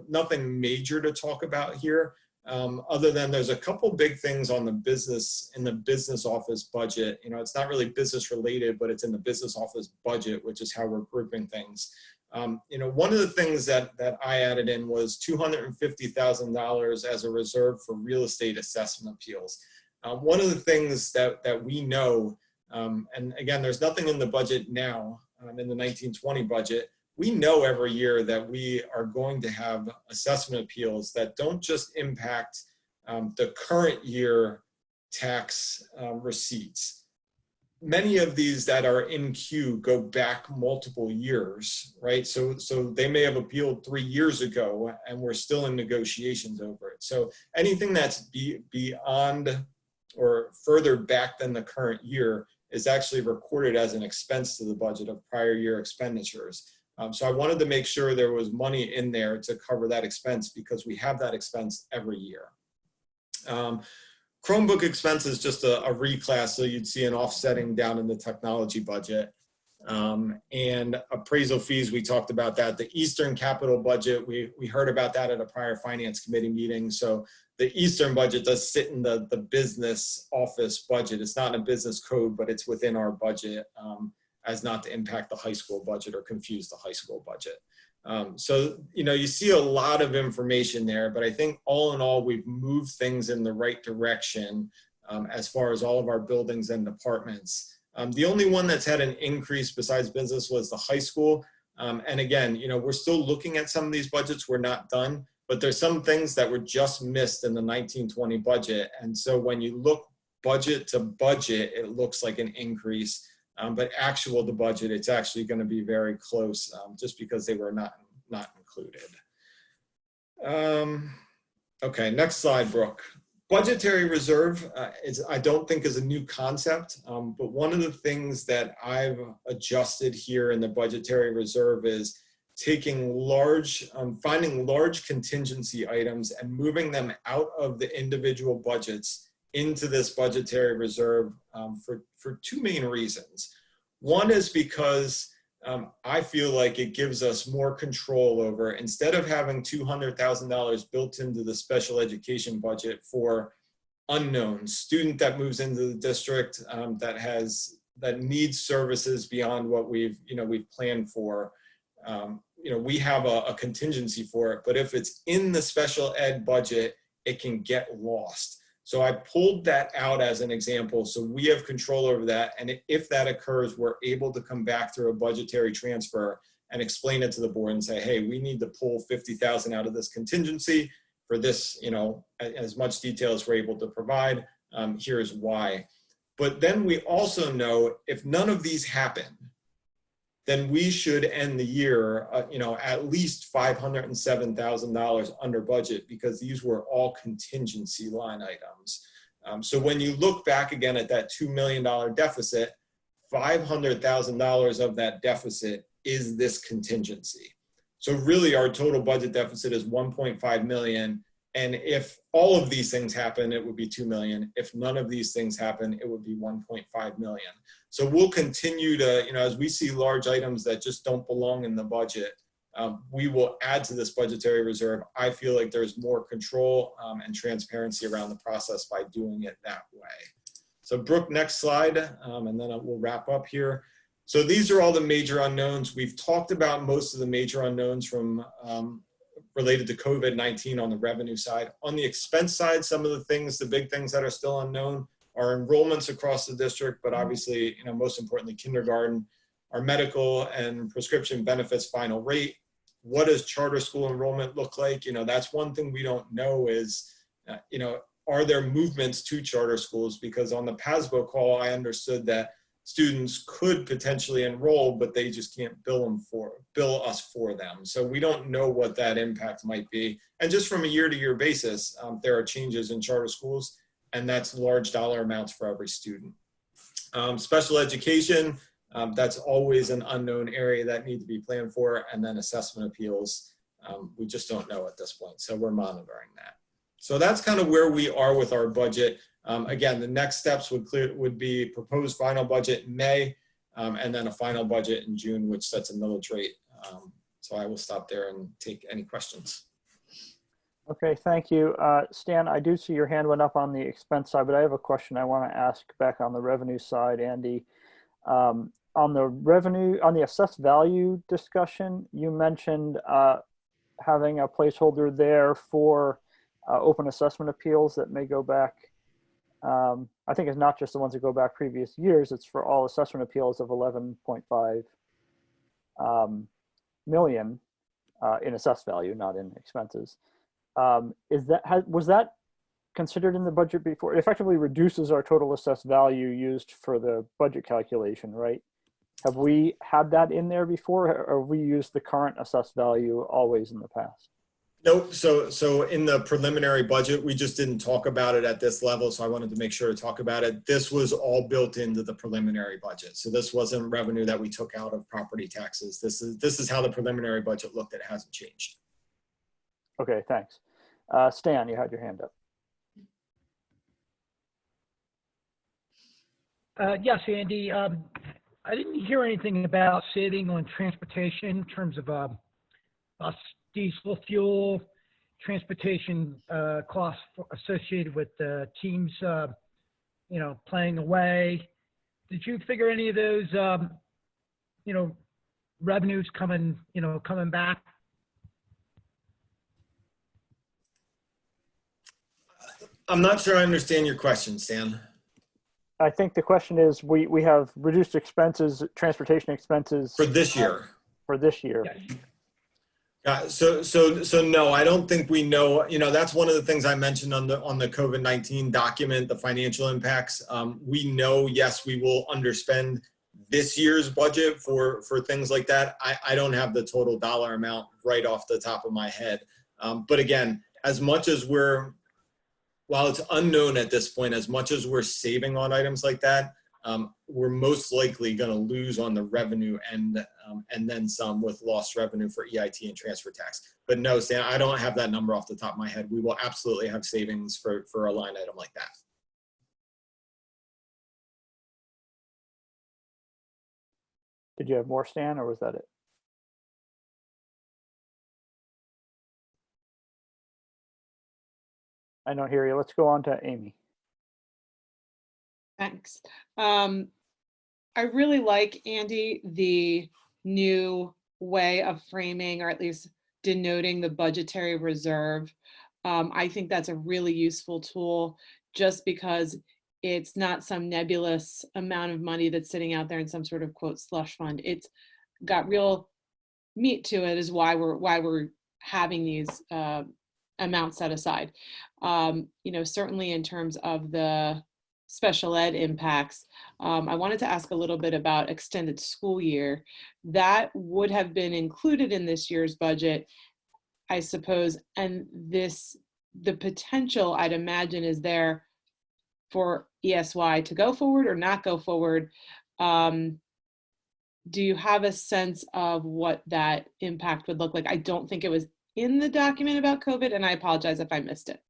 S2: nothing major to talk about here, other than there's a couple big things on the business office budget. It's not really business related, but it's in the business office budget, which is how we're grouping things. One of the things that I added in was $250,000 as a reserve for real estate assessment appeals. One of the things that we know, and again, there's nothing in the budget now, in the 1920 budget, we know every year that we are going to have assessment appeals that don't just impact the current year tax receipts. Many of these that are in queue go back multiple years, right? So they may have appealed 3 years ago and we're still in negotiations over it. So anything that's beyond or further back than the current year is actually recorded as an expense to the budget of prior year expenditures. So I wanted to make sure there was money in there to cover that expense because we have that expense every year. Chromebook expense is just a reclass, so you'd see an offsetting down in the technology budget. And appraisal fees, we talked about that. The Eastern capital budget, we heard about that at a prior finance committee meeting. So the Eastern budget does sit in the business office budget. It's not in a business code, but it's within our budget as not to impact the high school budget or confuse the high school budget. So, you see a lot of information there, but I think all in all, we've moved things in the right direction as far as all of our buildings and departments. The only one that's had an increase besides business was the high school. And again, we're still looking at some of these budgets. We're not done, but there's some things that were just missed in the 1920 budget. And so when you look budget to budget, it looks like an increase. But actual to budget, it's actually going to be very close just because they were not included. Okay, next slide, Brooke. Budgetary reserve I don't think is a new concept, but one of the things that I've adjusted here in the budgetary reserve is taking finding large contingency items and moving them out of the individual budgets into this budgetary reserve for two main reasons. One is because I feel like it gives us more control over, instead of having $200,000 built into the special education budget for unknowns, student that moves into the district that needs services beyond what we've planned for. We have a contingency for it, but if it's in the special ed budget, it can get lost. So I pulled that out as an example, so we have control over that. And if that occurs, we're able to come back through a budgetary transfer and explain it to the board and say, hey, we need to pull 50,000 out of this contingency for this, as much detail as we're able to provide. Here's why. But then we also know if none of these happen, then we should end the year, at least $507,000 under budget, because these were all contingency line items. So when you look back again at that $2 million deficit, $500,000 of that deficit is this contingency. So really our total budget deficit is 1.5 million. And if all of these things happen, it would be 2 million. If none of these things happen, it would be 1.5 million. So we'll continue to, as we see large items that just don't belong in the budget, we will add to this budgetary reserve. I feel like there's more control and transparency around the process by doing it that way. So Brooke, next slide, and then we'll wrap up here. So these are all the major unknowns. We've talked about most of the major unknowns from related to COVID-19 on the revenue side. On the expense side, some of the things, the big things that are still unknown are enrollments across the district, but obviously, most importantly, kindergarten, our medical and prescription benefits final rate. What does charter school enrollment look like? That's one thing we don't know is, are there movements to charter schools? Because on the PASBO call, I understood that students could potentially enroll, but they just can't bill us for them. So we don't know what that impact might be. And just from a year-to-year basis, there are changes in charter schools, and that's large dollar amounts for every student. Special education, that's always an unknown area that need to be planned for, and then assessment appeals, we just don't know at this point, so we're monitoring that. So that's kind of where we are with our budget. Again, the next steps would be proposed final budget in May, and then a final budget in June, which sets a millage rate. So I will stop there and take any questions.
S1: Okay, thank you. Stan, I do see your hand went up on the expense side, but I have a question I want to ask back on the revenue side, Andy. On the assessed value discussion, you mentioned having a placeholder there for open assessment appeals that may go back. I think it's not just the ones that go back previous years, it's for all assessment appeals of 11.5 million in assessed value, not in expenses. Was that considered in the budget before? It effectively reduces our total assessed value used for the budget calculation, right? Have we had that in there before, or have we used the current assessed value always in the past?
S2: Nope. So in the preliminary budget, we just didn't talk about it at this level. So I wanted to make sure to talk about it. This was all built into the preliminary budget. So this wasn't revenue that we took out of property taxes. This is how the preliminary budget looked. It hasn't changed.
S1: Okay, thanks. Stan, you had your hand up.
S6: Yes, Andy. I didn't hear anything about saving on transportation in terms of bus diesel fuel, transportation costs associated with teams, playing away. Did you figure any of those, revenues coming back?
S2: I'm not sure I understand your question, Stan.
S1: I think the question is, we have reduced expenses, transportation expenses
S2: For this year.
S1: For this year.
S6: Yes.
S2: So no, I don't think we know. That's one of the things I mentioned on the COVID-19 document, the financial impacts. We know, yes, we will underspend this year's budget for things like that. I don't have the total dollar amount right off the top of my head. But again, as much as while it's unknown at this point, as much as we're saving on items like that, we're most likely going to lose on the revenue and then some with lost revenue for EIT and transfer tax. But no, Stan, I don't have that number off the top of my head. We will absolutely have savings for a line item like that.
S1: Did you have more, Stan, or was that it? I don't hear you. Let's go on to Amy.
S5: Thanks. I really like, Andy, the new way of framing, or at least denoting, the budgetary reserve. I think that's a really useful tool, just because it's not some nebulous amount of money that's sitting out there in some sort of, quote, slush fund. It's got real meat to it, is why we're having these amounts set aside. Certainly in terms of the special ed impacts, I wanted to ask a little bit about extended school year. That would have been included in this year's budget, I suppose, and the potential, I'd imagine, is there for ESY to go forward or not go forward. Do you have a sense of what that impact would look like? I don't think it was in the document about COVID, and I apologize if I missed it.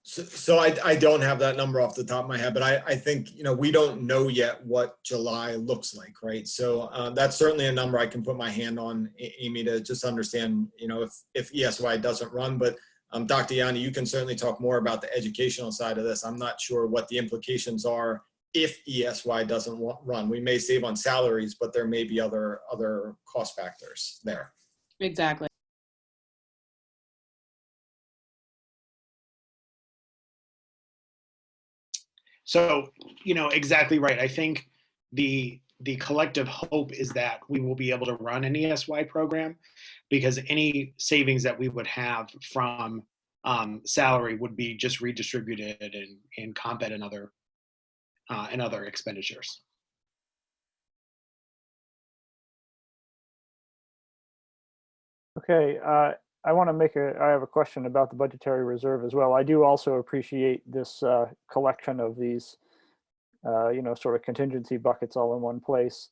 S2: So I don't have that number off the top of my head, but I think, we don't know yet what July looks like, right? So that's certainly a number I can put my hand on, Amy, to just understand, if ESY doesn't run. But Dr. Yanni, you can certainly talk more about the educational side of this. I'm not sure what the implications are if ESY doesn't run. We may save on salaries, but there may be other cost factors there.
S5: Exactly.
S12: So, exactly right. I think the collective hope is that we will be able to run an ESY program, because any savings that we would have from salary would be just redistributed in comp ed and other expenditures.
S1: Okay, I have a question about the budgetary reserve as well. I do also appreciate this collection of these, sort of contingency buckets all in one place.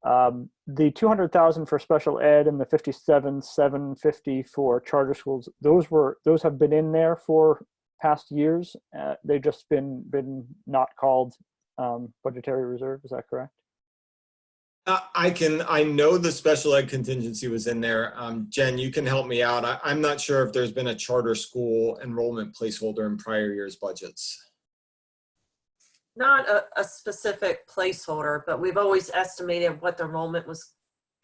S1: The 200,000 for special ed and the 57,750 for charter schools, those have been in there for past years. They've just been not called budgetary reserve. Is that correct?
S2: I know the special ed contingency was in there. Jen, you can help me out. I'm not sure if there's been a charter school enrollment placeholder in prior years' budgets.
S11: Not a specific placeholder, but we've always estimated what the enrollment was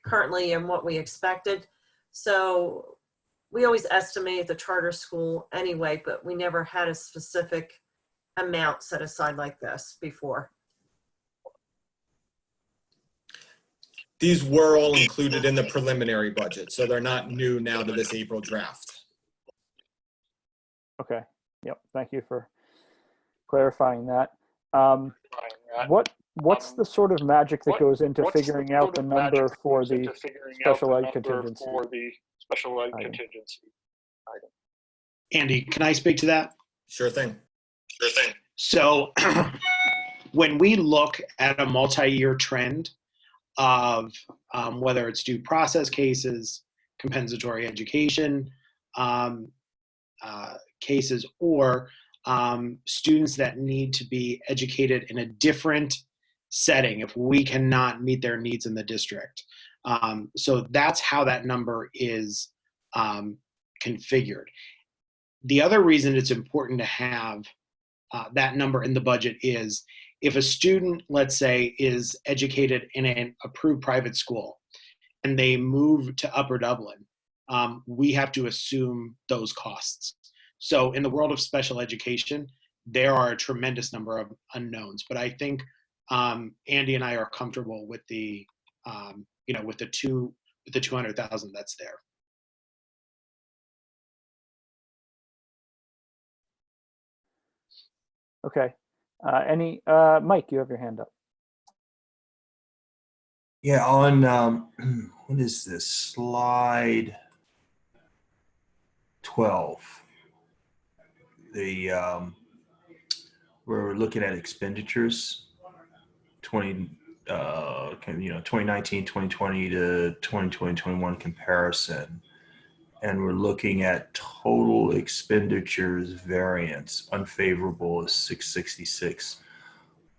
S11: currently and what we expected. So we always estimate the charter school anyway, but we never had a specific amount set aside like this before.
S2: These were all included in the preliminary budget, so they're not new now to this April draft.
S1: Okay. Yep. Thank you for clarifying that. What's the sort of magic that goes into figuring out the number for the special ed contingency? item?
S12: Andy, can I speak to that?
S2: Sure thing.
S12: So when we look at a multi-year trend of whether it's due process cases, compensatory education cases, or students that need to be educated in a different setting if we cannot meet their needs in the district. So that's how that number is configured. The other reason it's important to have that number in the budget is if a student, let's say, is educated in an approved private school and they move to Upper Dublin, we have to assume those costs. So in the world of special education, there are a tremendous number of unknowns, but I think Andy and I are comfortable with the, with the 200,000 that's there.
S1: Okay. Mike, you have your hand up.
S8: Yeah, on what is this, slide 12? We're looking at expenditures 2019, 2020 to 2020, 21 comparison. And we're looking at total expenditures variance, unfavorable is 666.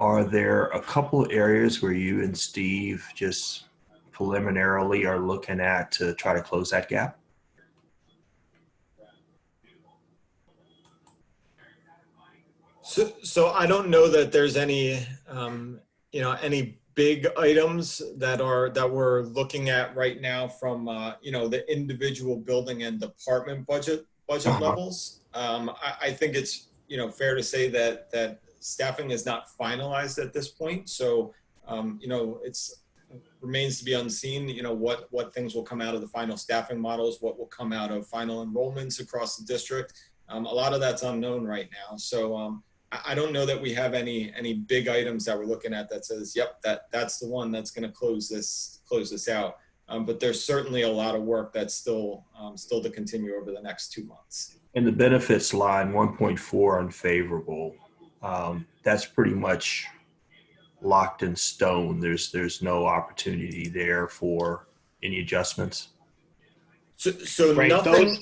S8: Are there a couple areas where you and Steve just preliminarily are looking at to try to close that gap?
S2: So I don't know that there's any, any big items that we're looking at right now from, the individual building and department budget levels. I think it's, fair to say that staffing is not finalized at this point. So, it's remains to be unseen, what things will come out of the final staffing models, what will come out of final enrollments across the district. A lot of that's unknown right now. So, I don't know that we have any big items that we're looking at that says, yep, that's the one that's going to close this out. But there's certainly a lot of work that's still to continue over the next 2 months.
S8: And the benefits line 1.4 unfavorable. That's pretty much locked in stone. There's no opportunity there for any adjustments.
S2: So
S12: Right,
S2: nothing.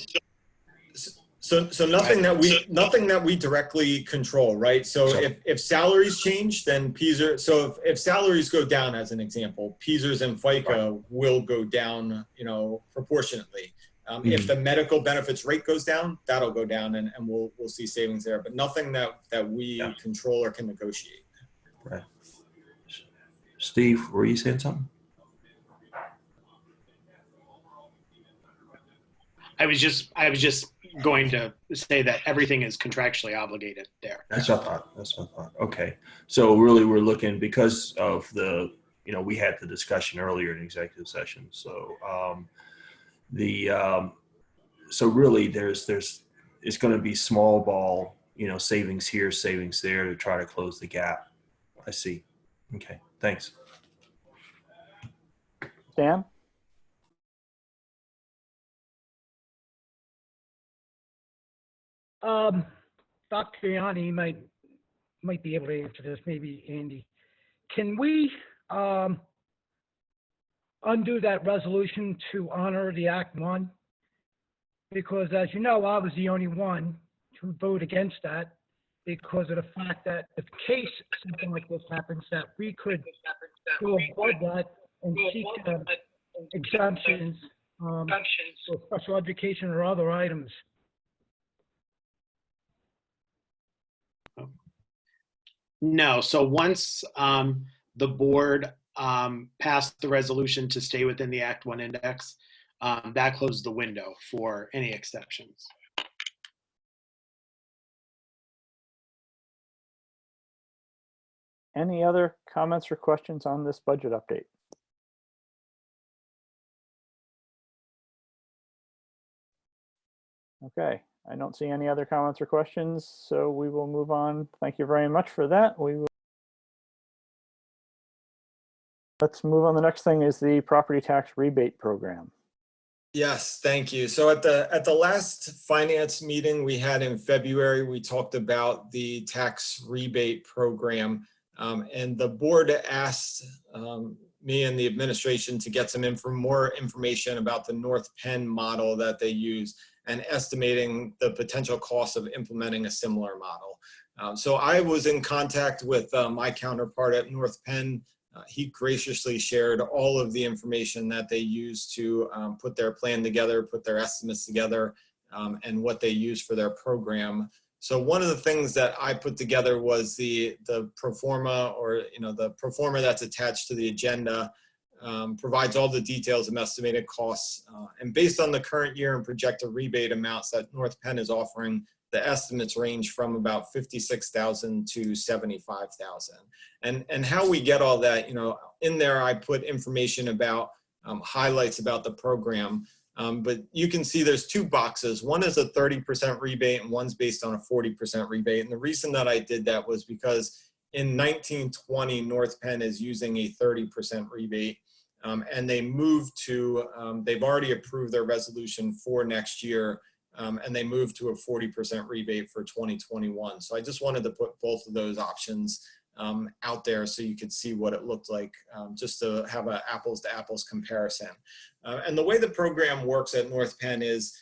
S2: So nothing that we directly control, right? So if salaries change, then PSER. So if salaries go down, as an example, PSERs and FICA will go down, proportionately. If the medical benefits rate goes down, that'll go down, and we'll see savings there. But nothing that we control or can negotiate.
S8: Right. Steve, were you saying something?
S12: I was just going to say that everything is contractually obligated there.
S8: That's what I thought. Okay. So really we're looking, because of the, we had the discussion earlier in executive session. So so really there's it's going to be small ball, savings here, savings there to try to close the gap. I see. Okay. Thanks.
S1: Dan?
S6: Dr. Yanni might be able to answer this, maybe Andy. Can we undo that resolution to honor the Act 1? Because as you know, I was the only one to vote against that because of the fact that in case something like this happens, that we could go avoid that and seek exemptions for special education or other items.
S12: No. So once the board passed the resolution to stay within the Act 1 index, that closed the window for any exceptions.
S1: Any other comments or questions on this budget update? Okay, I don't see any other comments or questions, so we will move on. Thank you very much for that. We will Let's move on. The next thing is the property tax rebate program.
S2: Yes, thank you. So at the last finance meeting we had in February, we talked about the tax rebate program, and the board asked me and the administration to get some more information about the North Penn model that they use and estimating the potential cost of implementing a similar model. So I was in contact with my counterpart at North Penn. He graciously shared all of the information that they use to put their plan together, put their estimates together, and what they use for their program. So one of the things that I put together was the pro forma, or the pro forma that's attached to the agenda, provides all the details of estimated costs. And based on the current year and projected rebate amounts that North Penn is offering, the estimates range from about $56,000 to $75,000. And how we get all that, in there I put information about highlights about the program. But you can see there's two boxes. One is a 30% rebate and one's based on a 40% rebate. And the reason that I did that was because in 1920, North Penn is using a 30% rebate. And they moved to, they've already approved their resolution for next year. And they moved to a 40% rebate for 2021. So I just wanted to put both of those options out there so you could see what it looked like, just to have an apples to apples comparison. And the way the program works at North Penn is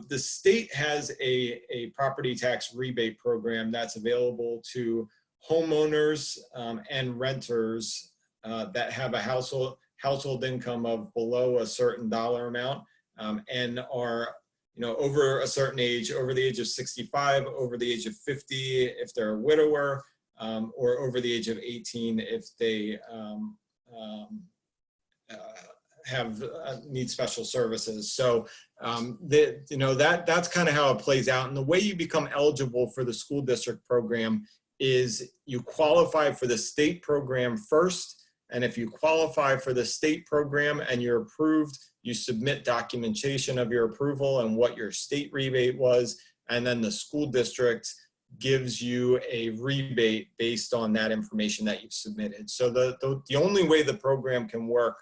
S2: the state has a property tax rebate program that's available to homeowners and renters that have a household income of below a certain dollar amount and are over a certain age, over the age of 65, over the age of 50 if they're a widower, or over the age of 18 if they need special services. So that's kind of how it plays out. And the way you become eligible for the school district program is you qualify for the state program first. And if you qualify for the state program and you're approved, you submit documentation of your approval and what your state rebate was, and then the school district gives you a rebate based on that information that you've submitted. So the only way the program can work,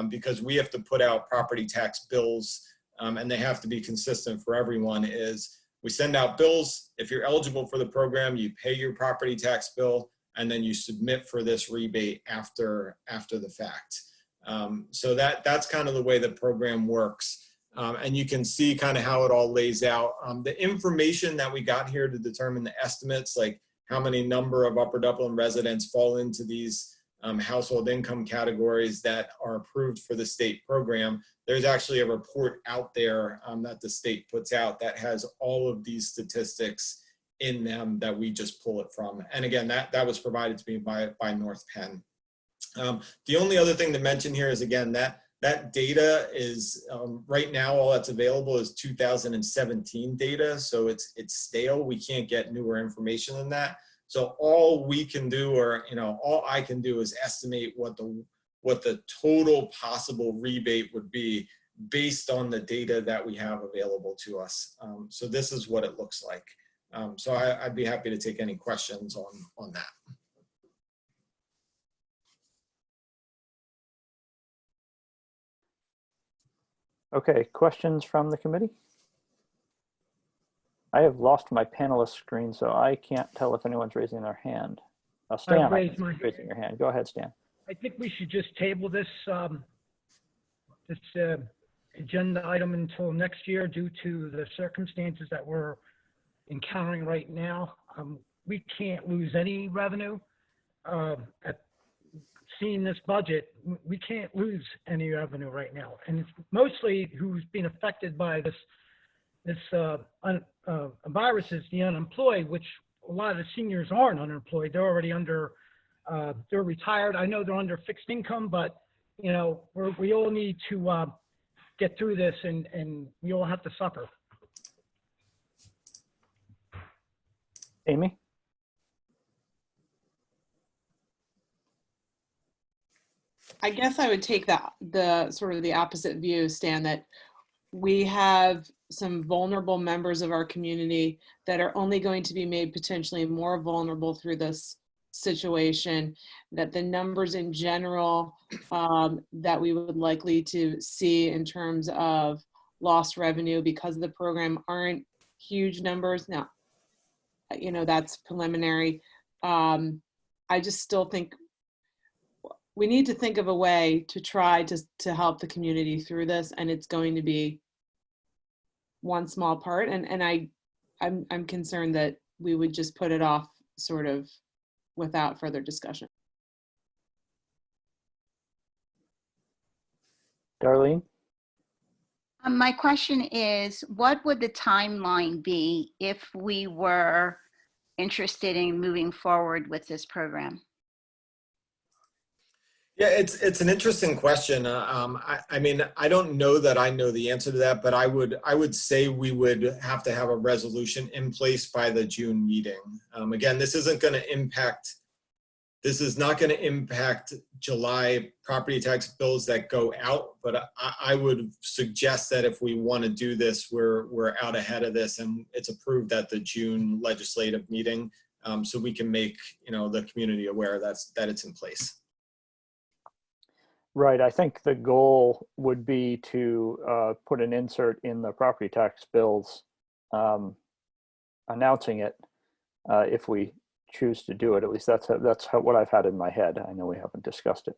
S2: because we have to put out property tax bills and they have to be consistent for everyone, is we send out bills. If you're eligible for the program, you pay your property tax bill, and then you submit for this rebate after the fact. So that's kind of the way the program works. And you can see kind of how it all lays out. The information that we got here to determine the estimates, like how many number of Upper Dublin residents fall into these household income categories that are approved for the state program, there's actually a report out there that the state puts out that has all of these statistics in them that we just pull it from. And again, that was provided to me by North Penn. The only other thing to mention here is, again, that data is right now, all that's available is 2017 data. So it's stale. We can't get newer information than that. So all we can do, or all I can do, is estimate what the total possible rebate would be based on the data that we have available to us. So this is what it looks like. So I'd be happy to take any questions on that.
S1: Okay, questions from the committee? I have lost my panelist screen, so I can't tell if anyone's raising their hand. Stan,
S6: raising
S1: your hand. Go ahead, Stan.
S6: I think we should just table this agenda item until next year due to the circumstances that we're encountering right now. We can't lose any revenue. At seeing this budget, we can't lose any revenue right now, and it's mostly who's been affected by this virus is the unemployed, which a lot of the seniors aren't unemployed. They're already they're retired. I know they're under fixed income, but we all need to get through this, and we all have to suffer.
S1: Amy?
S5: I guess I would take the sort of the opposite view, Stan, that we have some vulnerable members of our community that are only going to be made potentially more vulnerable through this situation, that the numbers in general that we would likely to see in terms of lost revenue because of the program aren't huge numbers. Now, you know, that's preliminary. I just still think we need to think of a way to try to help the community through this, and it's going to be one small part. And I'm concerned that we would just put it off sort of without further discussion.
S1: Darlene?
S14: My question is, what would the timeline be if we were interested in moving forward with this program?
S2: Yeah, it's an interesting question. I mean, I don't know that I know the answer to that, but I would say we would have to have a resolution in place by the June meeting. Again, this is not going to impact July property tax bills that go out, but I would suggest that if we want to do this, we're out ahead of this and it's approved at the June legislative meeting, so we can make, you know, the community aware that it's in place.
S1: Right. I think the goal would be to put an insert in the property tax bills announcing it if we choose to do it. At least that's what I've had in my head. I know we haven't discussed it.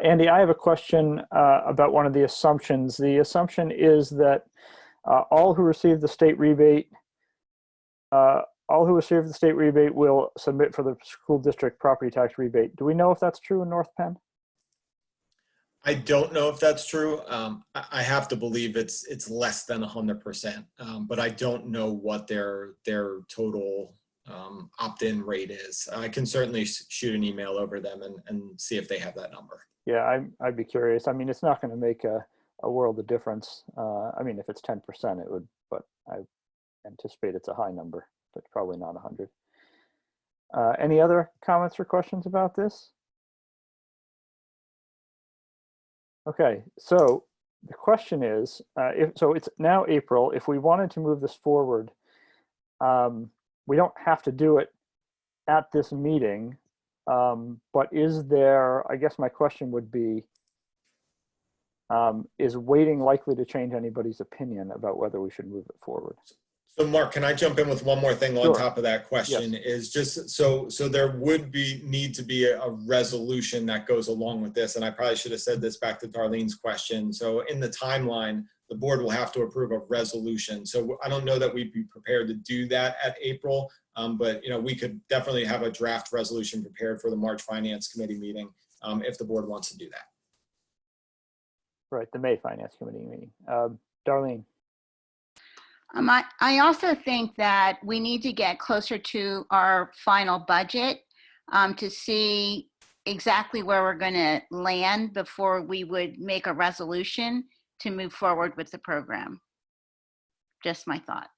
S1: Andy, I have a question about one of the assumptions. The assumption is that all who receive the state rebate will submit for the school district property tax rebate. Do we know if that's true in North Penn?
S2: I don't know if that's true. I have to believe it's less than 100%, but I don't know what their total opt-in rate is. I can certainly shoot an email over them and see if they have that number.
S1: Yeah, I'd be curious. I mean, it's not going to make a world of difference. I mean, if it's 10%, it would, but I anticipate it's a high number, but probably not 100. Any other comments or questions about this? Okay, so the question is, so it's now April. If we wanted to move this forward, we don't have to do it at this meeting, but is there, I guess my question would be, is waiting likely to change anybody's opinion about whether we should move it forward?
S2: So Mark, can I jump in with one more thing on top of that question?
S1: Yes.
S2: Is just so there would need to be a resolution that goes along with this. And I probably should have said this back to Darlene's question. So in the timeline, the board will have to approve a resolution. So I don't know that we'd be prepared to do that at April, but you know, we could definitely have a draft resolution prepared for the March Finance Committee meeting if the board wants to do that.
S1: Right, the May Finance Committee meeting. Darlene.
S14: I also think that we need to get closer to our final budget to see exactly where we're going to land before we would make a resolution to move forward with the program. Just my thought.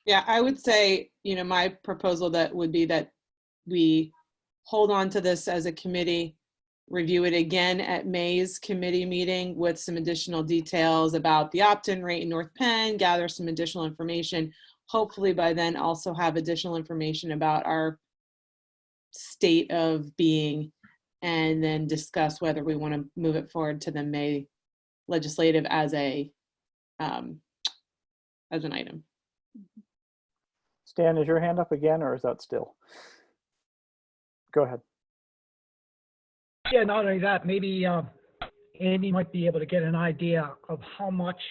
S5: Yeah, I would say, you know, my proposal that would be that we hold on to this as a committee, review it again at May's committee meeting with some additional details about the opt-in rate in North Penn, gather some additional information. Hopefully by then also have additional information about our state of being, and then discuss whether we want to move it forward to the May legislative as an item.
S1: Stan, is your hand up again, or is that still? Go ahead.
S6: Yeah, not only that, maybe Andy might be able to get an idea of how much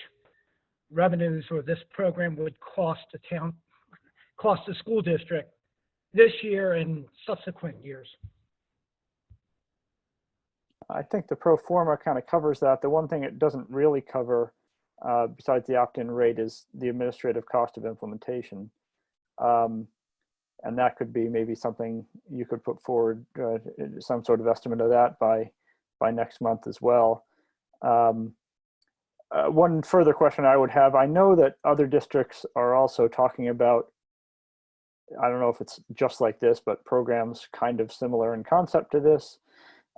S6: revenues or this program would cost the town, cost the school district this year and subsequent years.
S1: I think the pro forma kind of covers that. The one thing it doesn't really cover, besides the opt-in rate, is the administrative cost of implementation. And that could be maybe something you could put forward, some sort of estimate of that by next month as well. One further question I would have, I know that other districts are also talking about, I don't know if it's just like this, but programs kind of similar in concept to this.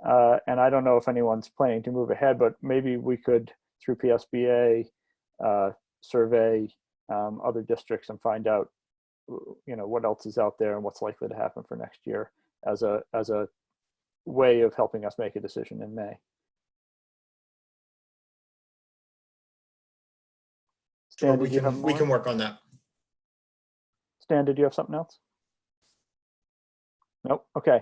S1: And I don't know if anyone's planning to move ahead, but maybe we could, through PSBA, survey other districts and find out what else is out there and what's likely to happen for next year as a way of helping us make a decision in May.
S2: Sure,
S1: Stan, did you have
S2: we
S1: more?
S2: can work on that.
S1: Stan, did you have something else? Nope. Okay.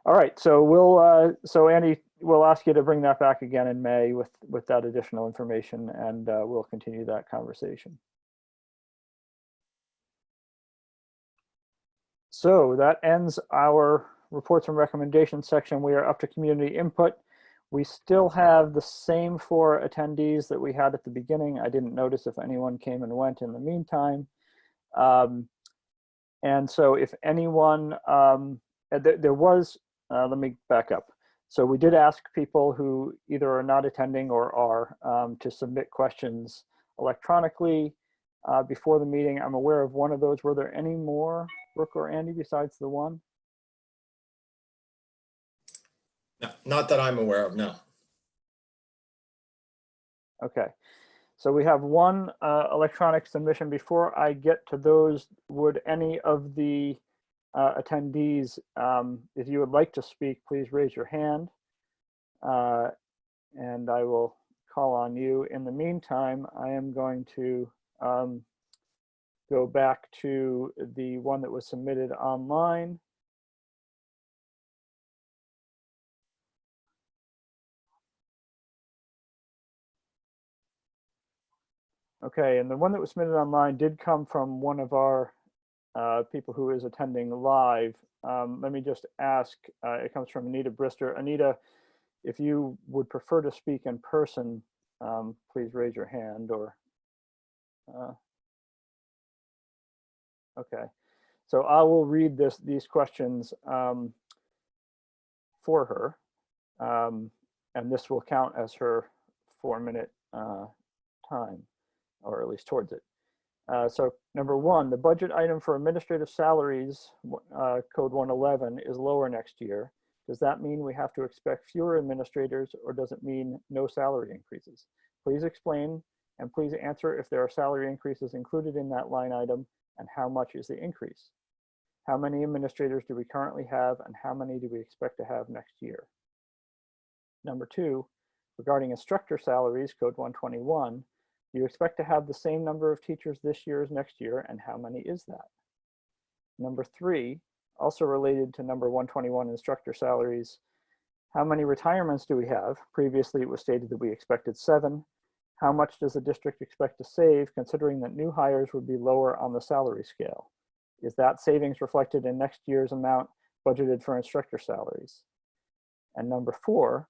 S1: All right. So so Andy, we'll ask you to bring that back again in May with that additional information, and we'll continue that conversation. So that ends our reports and recommendations section. We are up to community input. We still have the same 4 attendees that we had at the beginning. I didn't notice if anyone came and went in the meantime. And so if anyone, there was, let me back up. So we did ask people who either are not attending or are to submit questions electronically before the meeting. I'm aware of one of those. Were there any more, Brooke or Andy, besides the one?
S2: No, not that I'm aware of, no.
S1: Okay. So we have one electronic submission. Before I get to those, would any of the attendees, if you would like to speak, please raise your hand and I will call on you. In the meantime, I am going to go back to the one that was submitted online. Okay, and the one that was submitted online did come from one of our people who is attending live. Let me just ask, it comes from Anita Brister. Anita, if you would prefer to speak in person, please raise your hand or, okay. So I will read these questions for her, and this will count as her 4-minute time, or at least towards it. So number 1, the budget item for administrative salaries, code 111, is lower next year. Does that mean we have to expect fewer administrators, or does it mean no salary increases? Please explain, and please answer if there are salary increases included in that line item, and how much is the increase? How many administrators do we currently have, and how many do we expect to have next year? Number 2, regarding instructor salaries, code 121, do you expect to have the same number of teachers this year as next year, and how many is that? Number 3, also related to number 121 instructor salaries, how many retirements do we have? Previously, it was stated that we expected 7. How much does the district expect to save, considering that new hires would be lower on the salary scale? Is that savings reflected in next year's amount budgeted for instructor salaries? And number 4,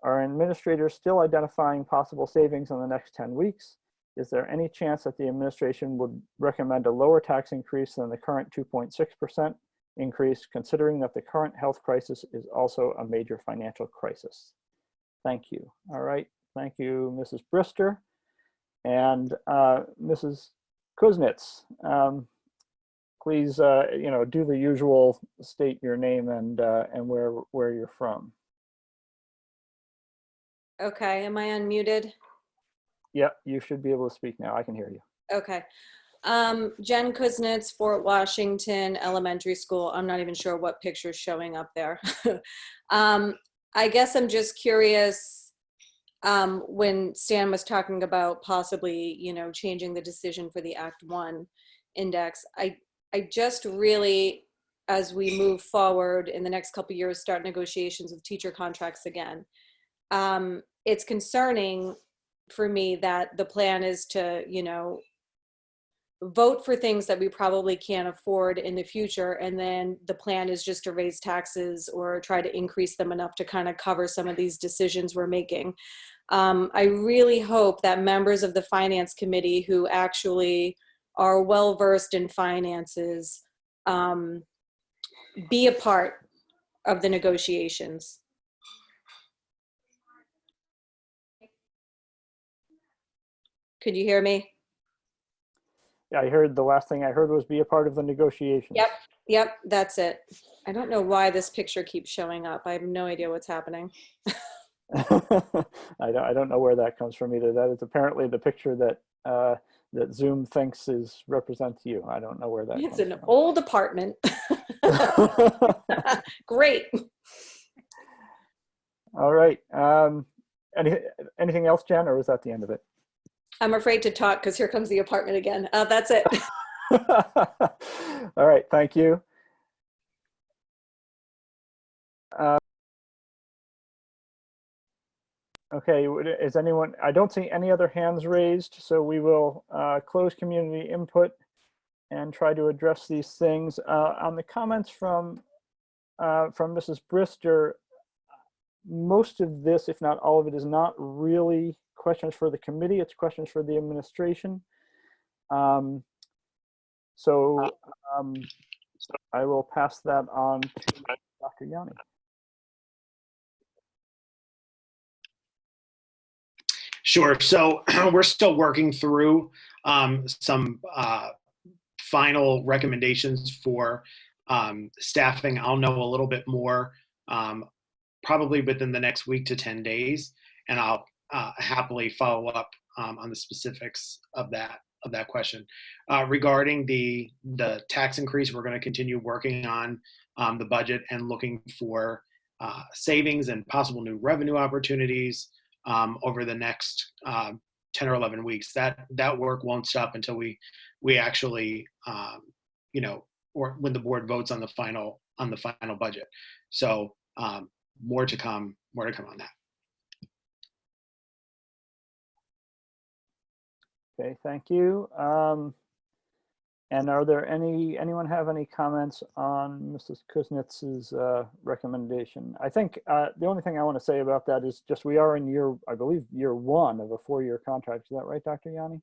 S1: are administrators still identifying possible savings in the next 10 weeks? Is there any chance that the administration would recommend a lower tax increase than the current 2.6% increase, considering that the current health crisis is also a major financial crisis? Thank you. All right. Thank you, Mrs. Brister. And Mrs. Kuznets, please, do the usual, state your name and where you're from.
S15: Okay, am I unmuted?
S1: Yep, you should be able to speak now. I can hear you.
S15: Okay. Jen Kuznets, Fort Washington Elementary School. I'm not even sure what picture's showing up there. I guess I'm just curious, when Stan was talking about possibly, changing the decision for the Act 1 index, I just really, as we move forward in the next couple of years, start negotiations with teacher contracts again. It's concerning for me that the plan is to, vote for things that we probably can't afford in the future, and then the plan is just to raise taxes or try to increase them enough to kind of cover some of these decisions we're making. I really hope that members of the Finance Committee who actually are well-versed in finances be a part of the negotiations. Could you hear me?
S1: Yeah, I heard the last thing I heard was be a part of the negotiations.
S15: Yep, that's it. I don't know why this picture keeps showing up. I have no idea what's happening.
S1: I don't know where that comes from either. That is apparently the picture that that Zoom thinks represents you. I don't know where that
S15: It's
S1: comes
S15: an old apartment.
S1: from.
S15: Great.
S1: All right. Anything else, Jen, or was that the end of it?
S15: I'm afraid to talk because here comes the apartment again. That's it.
S1: All right. Thank you. Okay, is anyone, I don't see any other hands raised, so we will close community input and try to address these things. On the comments from Mrs. Brister, most of this, if not all of it, is not really questions for the committee, it's questions for the administration. I will pass that on to Dr. Yanni.
S12: Sure. So we're still working through some final recommendations for staffing. I'll know a little bit more probably within the next week to 10 days, and I'll happily follow up on the specifics of that question. Regarding the tax increase, we're going to continue working on the budget and looking for savings and possible new revenue opportunities over the next 10 or 11 weeks. That work won't stop until we actually, or when the board votes on the final budget. So more to come on that.
S1: Okay, thank you. And are there anyone have any comments on Mrs. Kuznitz's recommendation? I think the only thing I want to say about that is just we are in I believe year 1 of a 4-year contract. Is that right, Dr. Yanni?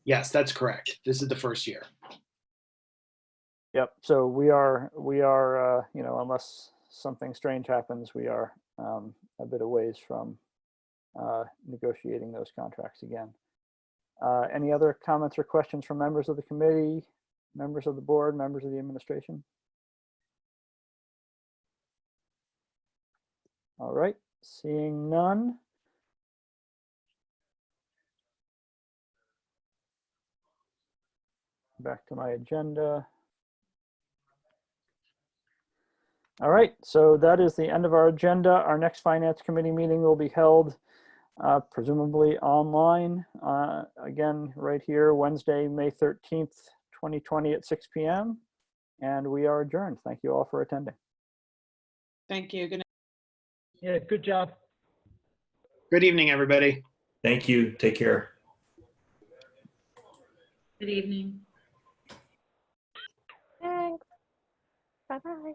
S12: Yes, that's correct. This is the first year.
S1: Yep. So we are unless something strange happens, we are a bit of ways from negotiating those contracts again. Any other comments or questions from members of the committee, members of the board, members of the administration? All right, seeing none. Back to my agenda. All right, so that is the end of our agenda. Our next Finance Committee meeting will be held presumably online, again, right here, Wednesday, May 13th, 2020 at 6 p.m. And we are adjourned. Thank you all for attending.
S5: Thank you. Good night.
S6: Yeah, good job.
S12: Good evening, everybody.
S8: Thank you. Take care.
S13: Good evening.
S7: Thanks. Bye-bye.